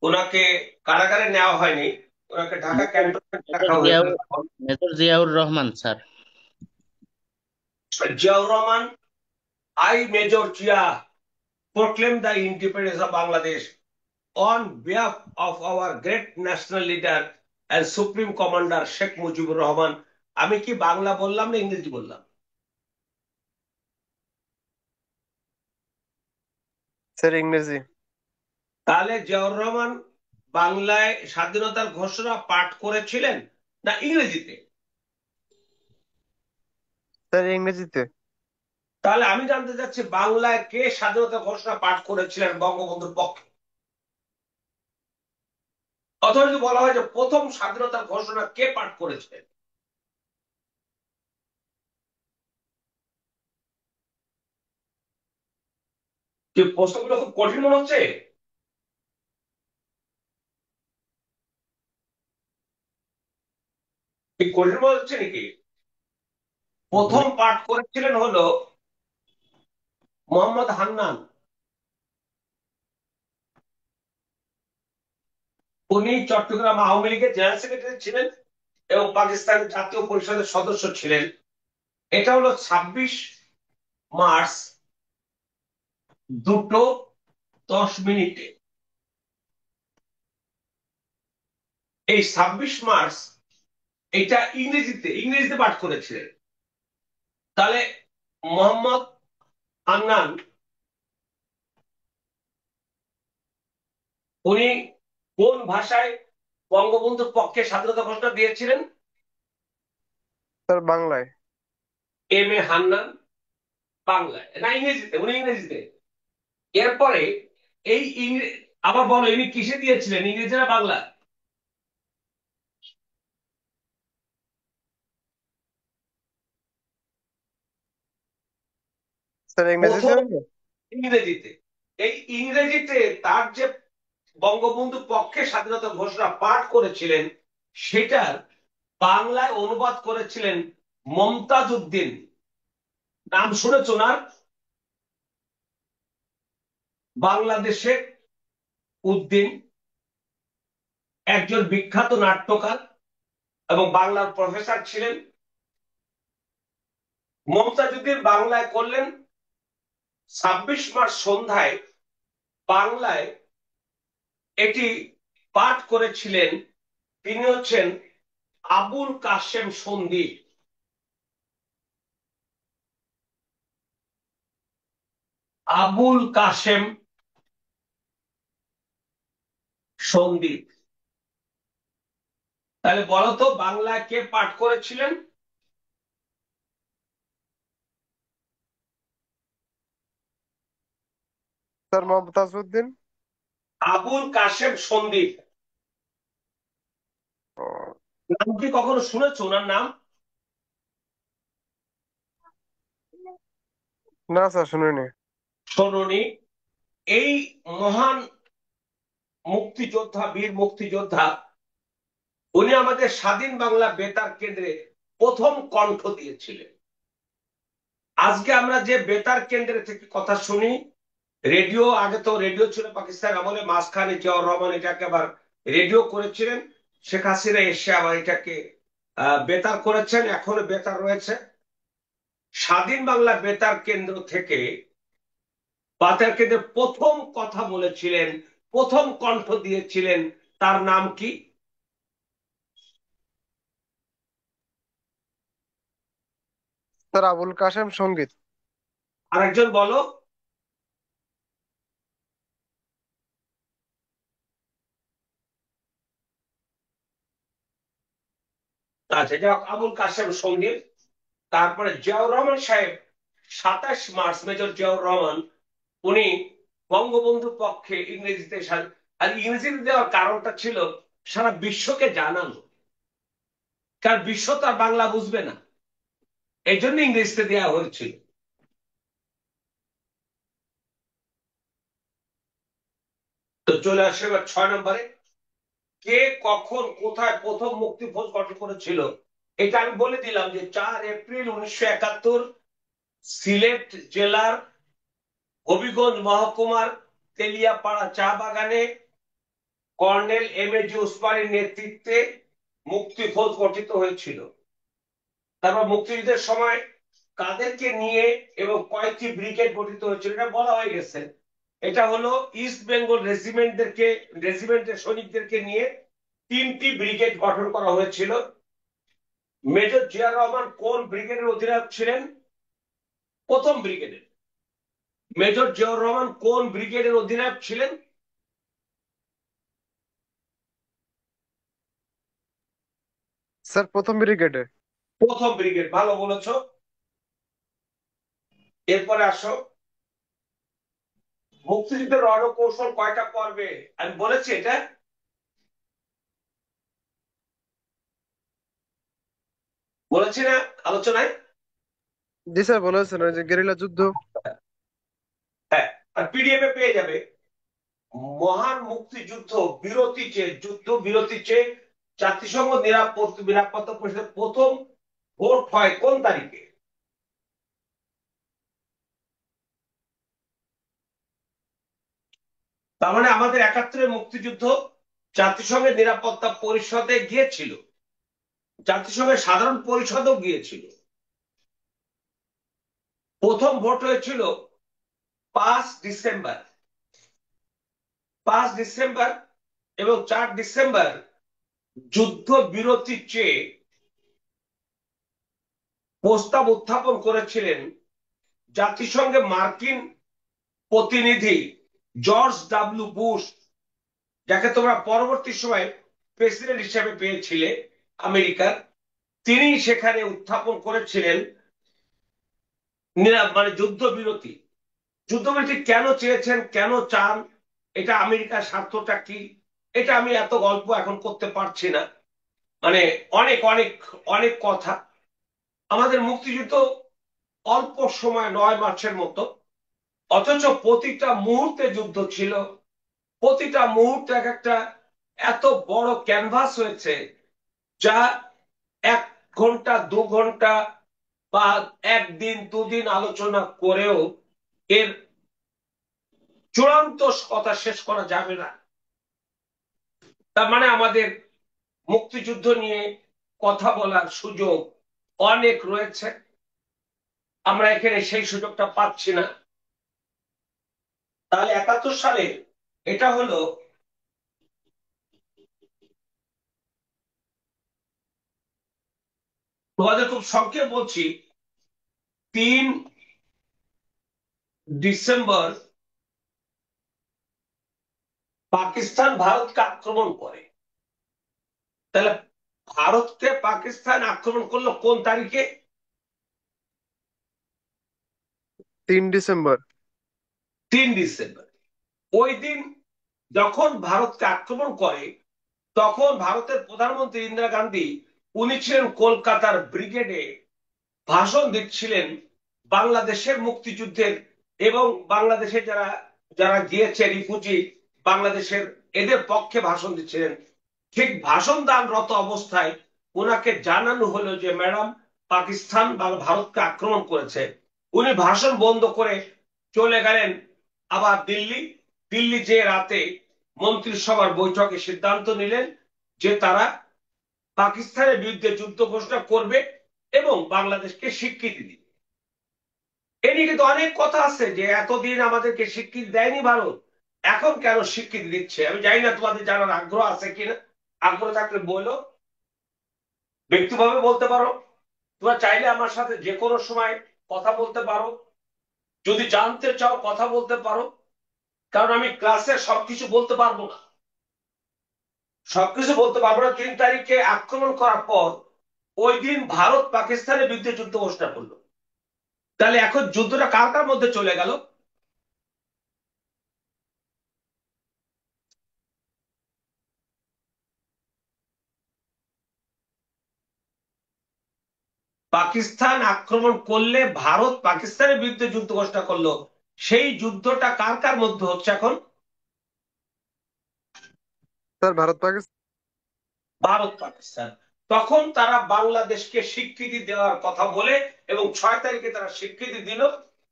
ওনাকে কারাগারে নেওয়া হয়নি, ওনাকে ঢাকা ক্যান্টনমেন্টে মেজর রাখা হয়েছিল। Ziaur major Ziaur Rahman sir. Ziaur Rahman, I major Zia proclaim the independence of Bangladesh on behalf of our great national leader and supreme commander Sheikh Mujibur Rahman. আমি কি বাংলা বললাম না ইংরেজি বললাম? স্যার, ইংরেজি। তাহলে জিয়াউর রহমান বাংলায় স্বাধীনতার ঘোষণা পাঠ করেছিলেন না ইংরেজিতে? স্যার, ইংরেজিতে। তাহলে আমি জানতে চাচ্ছি বাংলায় কে স্বাধীনতা ঘোষণা পাঠ করেছিলেন বঙ্গবন্ধুর পক্ষে? অথবা যদি বলা হয় যে প্রথম স্বাধীনতার ঘোষণা কে পাঠ করেছিলেন? যে প্রশ্নগুলো খুব কঠিন মনে হচ্ছে? কি কঠিন মনে হচ্ছে নাকি? প্রথম পাঠ করেছিলেন হলো মোহাম্মদ হান্নান। উনি চট্টগ্রাম আওয়ামী লীগের জেনারেল সেক্রেটারি ছিলেন এবং পাকিস্তান জাতীয় পরিষদের সদস্য ছিলেন। এটা হলো 26 মার্চ 2:10 এই 26 মার্চ এটা ইংরেজিতে পাঠ করেছিলেন। তাহলে মোহাম্মদ হান্নান উনি কোন ভাষায় বঙ্গবন্ধুর পক্ষে স্বাধীনতা ঘোষণা দিয়েছিলেন? স্যার, বাংলায়। এম এ হান্নান বাংলায় না ইংরেজিতে? উনি ইংরেজিতে। এরপরে আবার বলো, ইনি কিসে দিয়েছিলেন, ইংরেজি না বাংলা? স্যার, ইংরেজিতে প্রথম হবে? ইংরেজিতে। এই ইংরেজিতে তার যে বঙ্গবন্ধু পক্ষে স্বাধীনতা ঘোষণা পাঠ করেছিলেন, সেটার বাংলায় অনুবাদ করেছিলেন মমতাজ উদ্দিন। নাম শুনেছ না? বাংলাদেশের উদ্দিন একজন বিখ্যাত নাট্যকার এবং বাংলার প্রফেসর ছিলেন। মমতাজ উদ্দিন বাংলায় করলেন। 26 মার্চ সন্ধ্যায় বাংলায় এটি পাঠ করেছিলেন। তিনি হচ্ছেন আবুল কাশেম সন্দীপ। আবুল কাশেম সন্দীপ। তাহলে বলতো বাংলায় কে পাঠ করেছিলেন? স্যার, মমতাজ উদ্দিন। আবুল কাশেম সন্দীপ। ও, নাম কি কখনো শুনেছো ওনার নাম? না স্যার, শুনিনি। শোনোনি? এই মহান মুক্তিযোদ্ধা, বীর মুক্তিযোদ্ধা, উনি আমাদের স্বাধীন বাংলা বেতার কেন্দ্রে প্রথম কণ্ঠ দিয়েছিলেন। আজকে আমরা যে বেতার কেন্দ্রে থেকে কথা শুনি, রেডিও, আগে তো রেডিও ছিল পাকিস্তান আমলে, মাঝখানে জিয়াউর রহমান এটাকে আবার রেডিও করেছিলেন। শেখ হাসিনা এসে আবার এটাকে বেতার করেছেন, এখনো বেতার রয়েছে। স্বাধীন বাংলা বেতার কেন্দ্র থেকে বেতার কেন্দ্রে প্রথম কথা বলেছিলেন, প্রথম কণ্ঠ দিয়েছিলেন, তার নাম কি? স্যার আবুল কাশেম সঙ্গীত। আরেকজন বলো। আচ্ছা, যাক, আবুল কাশেম সঙ্গীত। তারপরে জিয়াউর রহমান সাহেব 27 মার্চ, মেজর জিয়াউর রহমান, উনি বঙ্গবন্ধুর পক্ষে ইংরেজিতে আর ইংরেজিতে দেওয়ার কারণটা ছিল সারা বিশ্বকে জানানো, কারণ বিশ্ব তো আর বাংলা বুঝবে না, এই জন্য ইংরেজিতে দেওয়া হয়েছিল। তো চলে আসে এবার 6 নম্বরে, কে কখন কোথায় প্রথম মুক্তিপদ গঠন করেছিল। এটা আমি বলে দিলাম যে 4 এপ্রিল 1971 সিলেট জেলার হবিগঞ্জ মহকুমার তেলিয়াপাড়া চা বাগানে কর্নেল এম.এ.জি. ওসমানীর নেতৃত্বে মুক্তিফৌজ গঠিত হয়েছিল। তারপর মুক্তিযুদ্ধের সময় কাদেরকে নিয়ে এবং কয়েকটি ব্রিগেড গঠিত হয়েছিল এটা বলা হয়ে গেছে। এটা হলো ইস্ট বেঙ্গল রেজিমেন্টের সৈনিকদেরকে নিয়ে 3টি ব্রিগেড গঠন করা হয়েছিল। মেজর জিয়াউর রহমান কোন ব্রিগেডের অধিনায়ক ছিলেন? প্রথম ব্রিগেডের। মেজর জিয়াউর রহমান কোন ব্রিগেডের অধিনায়ক ছিলেন? স্যার প্রথম ব্রিগেডে। প্রথম ব্রিগেড, ভালো বলেছ। এরপরে আসো, মুক্তিযুদ্ধের রণকৌশল কয়টা পর্বে? আমি বলেছি এটা, বলেছি না আলোচনায়? জি স্যার বলেছেন, ওই যে গেরিলা যুদ্ধ। হ্যাঁ, আর পিডিএফ এ পেয়ে যাবে। মহান মুক্তিযুদ্ধ বিরতি চেয়ে, যুদ্ধ বিরতি চেয়ে জাতিসংঘ নিরাপত্তা পরিষদের প্রথম ভোট হয় কোন তারিখে? তার মানে আমাদের 71-এর মুক্তিযুদ্ধ জাতিসংঘের নিরাপত্তা পরিষদে গিয়েছিল, জাতিসংঘের সাধারণ পরিষদও গিয়েছিল। প্রথম ভোট হয়েছিল 5 ডিসেম্বর, 5 ডিসেম্বর, এবং 4 ডিসেম্বর যুদ্ধ বিরতি চেয়ে প্রস্তাব উত্থাপন করেছিলেন জাতিসংঘে মার্কিন প্রতিনিধি জর্জ ডাব্লিউ বুশ, যাকে তোমরা পরবর্তী সময় প্রেসিডেন্ট হিসেবে পেয়েছিলে আমেরিকার। তিনি সেখানে উত্থাপন করেছিলেন মানে যুদ্ধবিরতি। যুদ্ধবিরতি কেন চেয়েছেন, কেন চান, এটা আমেরিকার স্বার্থটা কি, এটা আমি এত গল্প এখন করতে পারছি না। মানে অনেক অনেক অনেক কথা। আমাদের মুক্তিযুদ্ধ অল্প সময় 9 মাসের মতো, অথচ প্রতিটা মুহূর্তে যুদ্ধ ছিল, প্রতিটা মুহূর্তে এক একটা এত বড় ক্যানভাস হয়েছে, যা 1 ঘন্টা 2 ঘন্টা বা 1 দিন 2 দিন আলোচনা করেও এর চূড়ান্ত কথা শেষ করা যাবে না। তার মানে আমাদের মুক্তিযুদ্ধ নিয়ে কথা বলার সুযোগ অনেক রয়েছে, আমরা এখানে সেই সুযোগটা পাচ্ছি না। তাহলে 71 সালে এটা হলো তোমাদের খুব সংক্ষেপ বলছি। 3 ডিসেম্বর পাকিস্তান ভারতকে আক্রমণ করে। তাহলে ভারতকে পাকিস্তান আক্রমণ করলো কোন তারিখে? 3 ডিসেম্বর। 3 ডিসেম্বর। ওই দিন যখন ভারতকে আক্রমণ করে, তখন ভারতের প্রধানমন্ত্রী ইন্দিরা গান্ধী, উনি ছিলেন কলকাতার ব্রিগেডে, ভাষণ দিচ্ছিলেন বাংলাদেশের মুক্তিযুদ্ধের এবং বাংলাদেশে যারা যারা গিয়েছে রিফিউজি বাংলাদেশের, এদের পক্ষে ভাষণ দিচ্ছিলেন। ঠিক ভাষণ দানরত অবস্থায় ওনাকে জানানো হলো যে ম্যাডাম, পাকিস্তান বা ভারতকে আক্রমণ করেছে। উনি ভাষণ বন্ধ করে চলে গেলেন আবার দিল্লি। যে রাতে মন্ত্রিসভার বৈঠকে সিদ্ধান্ত নিলেন যে তারা পাকিস্তানের বিরুদ্ধে যুদ্ধ ঘোষণা করবে এবং বাংলাদেশকে স্বীকৃতি দিবে। এ নিয়ে কিন্তু অনেক কথা আছে যে এতদিন আমাদেরকে স্বীকৃতি দেয়নি ভারত, এখন কেন স্বীকৃতি দিচ্ছে। আমি জানি না তোমাদের জানার আগ্রহ আছে কিনা, আগ্রহ থাকলে বলো, ব্যক্তিগতভাবে বলতে পারো। তোমরা চাইলে আমার সাথে যে কোনো সময় কথা বলতে পারো, যদি জানতে চাও কথা বলতে পারো, কারণ আমি ক্লাসে সবকিছু বলতে পারবো না। 3 তারিখে আক্রমণ করার পর ওই দিন ভারত পাকিস্তানের বিরুদ্ধে যুদ্ধ ঘোষণা করলো। তাহলে এখন যুদ্ধটা কার কার মধ্যে চলে গেল? পাকিস্তান আক্রমণ করলে ভারত পাকিস্তানের বিরুদ্ধে যুদ্ধ ঘোষণা করলো, সেই যুদ্ধটা কার কার মধ্যে হচ্ছে এখন? স্যার ভারত পাকিস্তান। ভারত পাকিস্তান। তখন তারা বাংলাদেশকে স্বীকৃতি দেওয়ার কথা বলে এবং 6 তারিখে তারা স্বীকৃতি দিল,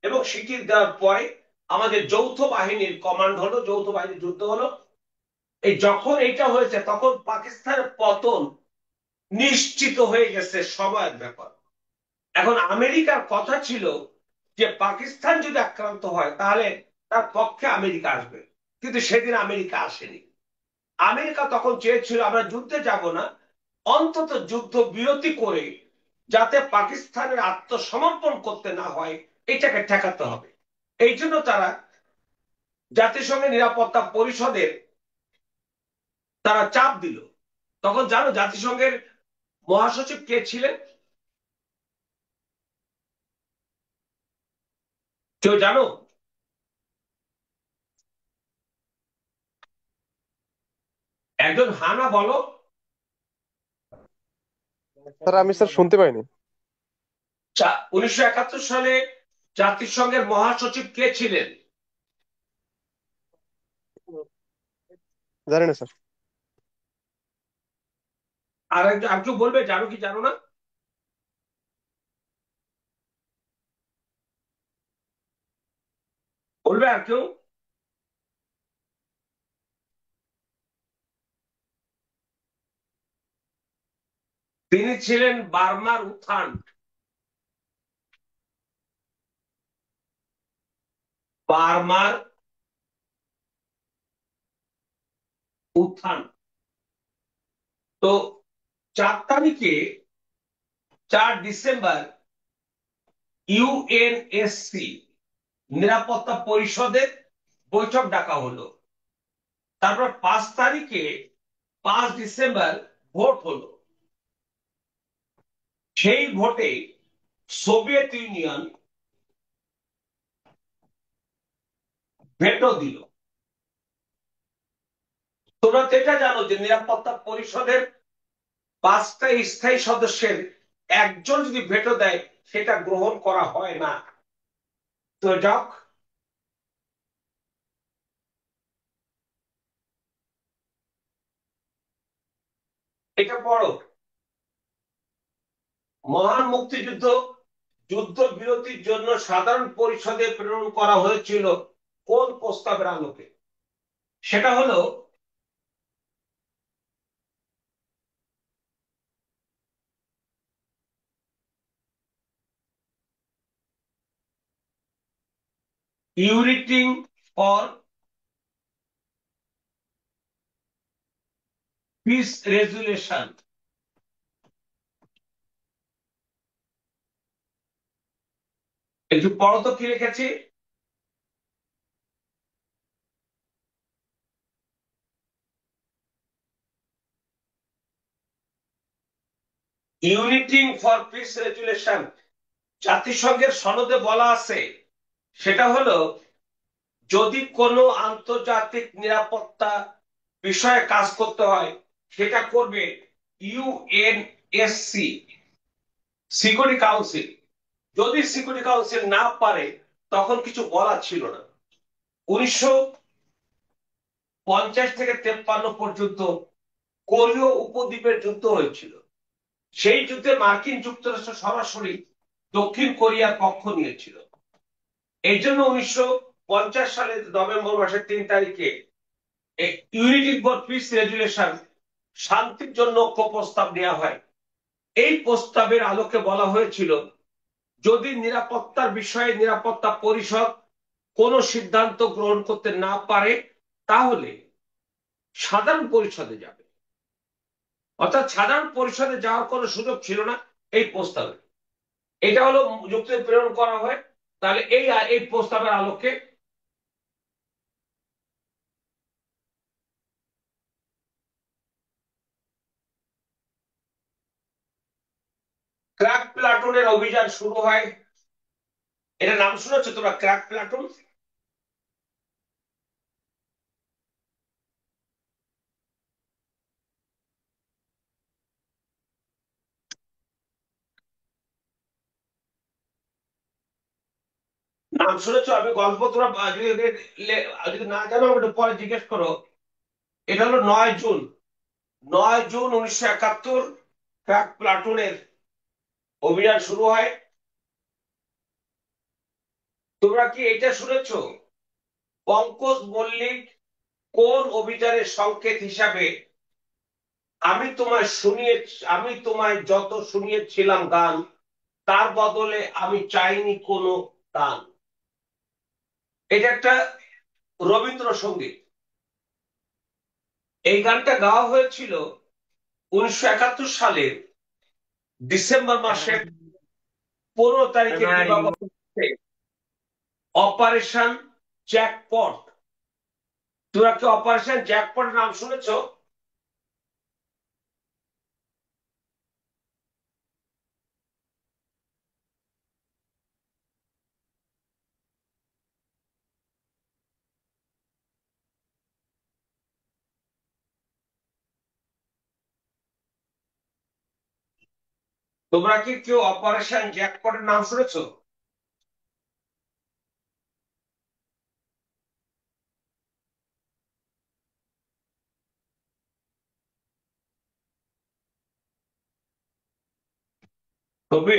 এবং স্বীকৃতি দেওয়ার পরে আমাদের যৌথ বাহিনীর কমান্ড হলো, যৌথ বাহিনীর যুদ্ধ হলো। এই যখন এটা হয়েছে তখন পাকিস্তানের পতন নিশ্চিত হয়ে গেছে, সময়ের ব্যাপার। এখন আমেরিকার কথা ছিল যে পাকিস্তান যদি আক্রান্ত হয় তাহলে তার পক্ষে আমেরিকা আসবে, কিন্তু সেদিন আমেরিকা আসেনি। আমেরিকা তখন চেয়েছিল আমরা যুদ্ধে যাব না, অন্তত যুদ্ধ বিরতি করে যাতে পাকিস্তানের আত্মসমর্পণ করতে না হয় এটাকে ঠেকাতে হবে। এই জন্য তারা জাতিসংঘের নিরাপত্তা পরিষদের তারা চাপ দিল। তখন জানো জাতিসংঘের মহাসচিব কে ছিলেন? কেউ জানো? একজন হানা বলো। স্যার আমি স্যার শুনতে পাইনি। 1971 সালে জাতিসংঘের মহাসচিব কে ছিলেন? জানি না স্যার। আর কেউ বলবে জানো কি জানো না? বলবে আর কেউ? তিনি ছিলেন বার্মার উত্থান। বার্মার উত্থান। তো 4 তারিখে 4 ডিসেম্বর ইউএনএসসি নিরাপত্তা পরিষদের বৈঠক ডাকা হলো। তারপর 5 তারিখে 5 ডিসেম্বর ভোট হলো। সেই ভোটে সোভিয়েত ইউনিয়ন ভেটো দিল। তোমরা তো এটা জানো যে নিরাপত্তা পরিষদের 5টা স্থায়ী সদস্যের একজন যদি ভেটো দেয় সেটা গ্রহণ করা হয় না। তো যাক, এটা পড়ো। মহান মুক্তিযুদ্ধ যুদ্ধ বিরতির জন্য সাধারণ পরিষদে প্রেরণ করা হয়েছিল কোন প্রস্তাবের আলোকে? সেটা হলো ইউনিটিং ফর পিস রেজুলেশন। একটু পড়ো তো কি লিখেছি। ইউনিটিং ফর পিস রেজুলেশন জাতিসংঘের সনদে বলা আছে, সেটা হলো যদি কোনো আন্তর্জাতিক নিরাপত্তা বিষয়ে কাজ করতে হয় সেটা করবে ইউএনএসসি, সিকিউরিটি কাউন্সিল। যদি সিকিউরিটি কাউন্সিল না পারে তখন কিছু বলার ছিল না। 1950 থেকে 53 পর্যন্ত কোরীয় উপদ্বীপের যুদ্ধ হয়েছিল। সেই যুদ্ধে মার্কিন যুক্তরাষ্ট্র সরাসরি দক্ষিণ কোরিয়ার পক্ষ নিয়েছিল। এই জন্য 1950 সালের নভেম্বর মাসের 3 তারিখে ইউনিটি ফর পিস রেজুলেশন শান্তির জন্য ঐক্য প্রস্তাব নেওয়া হয়। এই প্রস্তাবের আলোকে বলা হয়েছিল যদি নিরাপত্তার বিষয়ে নিরাপত্তা পরিষদ কোনো সিদ্ধান্ত গ্রহণ করতে না পারে তাহলে সাধারণ পরিষদে যাবে, অর্থাৎ সাধারণ পরিষদে যাওয়ার কোনো সুযোগ ছিল না এই প্রস্তাবে। এটা হলো যুক্তি প্রেরণ করা হয়। তাহলে এই প্রস্তাবের আলোকে ক্র্যাক প্লাটুনের অভিযান শুরু হয়। এটা নাম শুনেছো তোমরা, ক্র্যাক প্লাটুন? নাম শুনেছো? আমি গল্প তোমরা যদি না জানো একটু পরে জিজ্ঞেস করো। এটা হলো 9 জুন, 9 জুন 1971 ক্র্যাক প্লাটুনের অভিযান শুরু হয়। তোমরা কি এটা শুনেছো পঙ্কজ মল্লিক কোন অভিযানের সংকেত হিসাবে আমি তোমায় যত শুনিয়েছিলাম গান তার বদলে আমি চাইনি কোনো দান? এটা একটা রবীন্দ্রসঙ্গীত। এই গানটা গাওয়া হয়েছিল 1971 সালের ডিসেম্বর মাসের 15 তারিখে অপারেশন জ্যাকপট। তোমরা কি অপারেশন জ্যাকপট নাম শুনেছো? তোমরা কি কেউ অপারেশন জ্যাকপটের নাম শুনেছো? তবে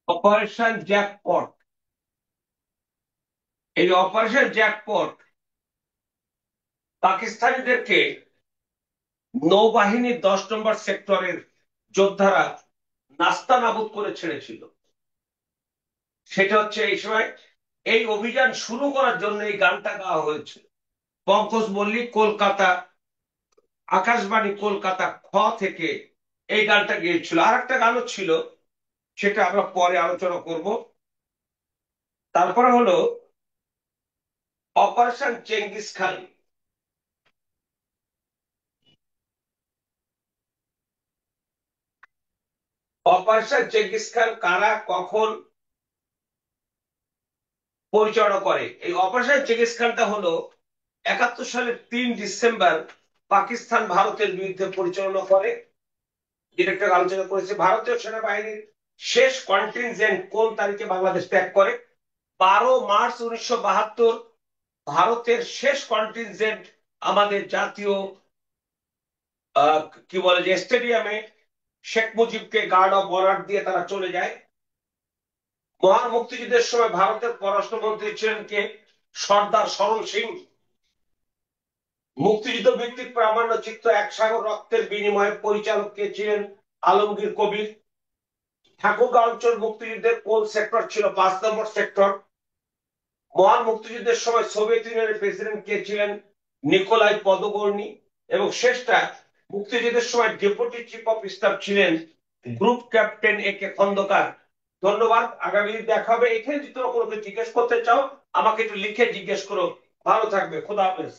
অপারেশন জ্যাকপট, এই অপারেশন জ্যাকপট পাকিস্তানিদেরকে নৌবাহিনীর 10 নম্বর সেক্টরের যোদ্ধারা নাস্তানাবুদ করে ছেড়েছিল। সেটা হচ্ছে এই সময় এই অভিযান শুরু করার জন্য এই গানটা গাওয়া হয়েছিল। পঙ্কজ মল্লিক কলকাতা আকাশবাণী কলকাতা খ থেকে এই গানটা গিয়েছিল। আর একটা গানও ছিল, সেটা আমরা পরে আলোচনা করব। তারপরে হলো operation Genghis Khan. Operation Genghis Khan কারা কখন পরিচালনা করে? এই অপারেশন চেঙ্গিস খানটা হলো 71 সালের 3 ডিসেম্বর পাকিস্তান ভারতের বিরুদ্ধে পরিচালনা করে। যেটা আলোচনা করেছে, ভারতীয় সেনাবাহিনীর শেষ কন্টিনজেন্ট কোন তারিখে বাংলাদেশ ত্যাগ করে? 12 মার্চ 1972 ভারতের শেষ কন্টিনজেন্ট আমাদের জাতীয় কি বলে যে স্টেডিয়ামে শেখ মুজিবকে গার্ড অফ অনার দিয়ে তারা চলে যায়। মহান মুক্তিযুদ্ধের সময় ভারতের পররাষ্ট্রমন্ত্রী ছিলেন কে? সর্দার শরণ সিং। মুক্তিযুদ্ধ ভিত্তিক প্রামাণ্য চিত্র এক সাগর রক্তের বিনিময়ে পরিচালক কে ছিলেন? আলমগীর কবির। ঠাকুরগাঁও অঞ্চল মুক্তিযুদ্ধের কোন সেক্টর ছিল? 5 নম্বর সেক্টর। মহান মুক্তিযুদ্ধের সময় সোভিয়েত ইউনিয়নের প্রেসিডেন্ট কে ছিলেন? নিকোলাই পদগর্নি। এবং শেষটা, মুক্তিযুদ্ধের সময় ডেপুটি চিফ অফ স্টাফ ছিলেন গ্রুপ ক্যাপ্টেন এ কে খন্দকার। ধন্যবাদ। আগামী দিন দেখা হবে। এখানে যদি তোমরা কোনো কিছু জিজ্ঞেস করতে চাও আমাকে একটু লিখে জিজ্ঞেস করো। ভালো থাকবে। খোদা হাফেজ।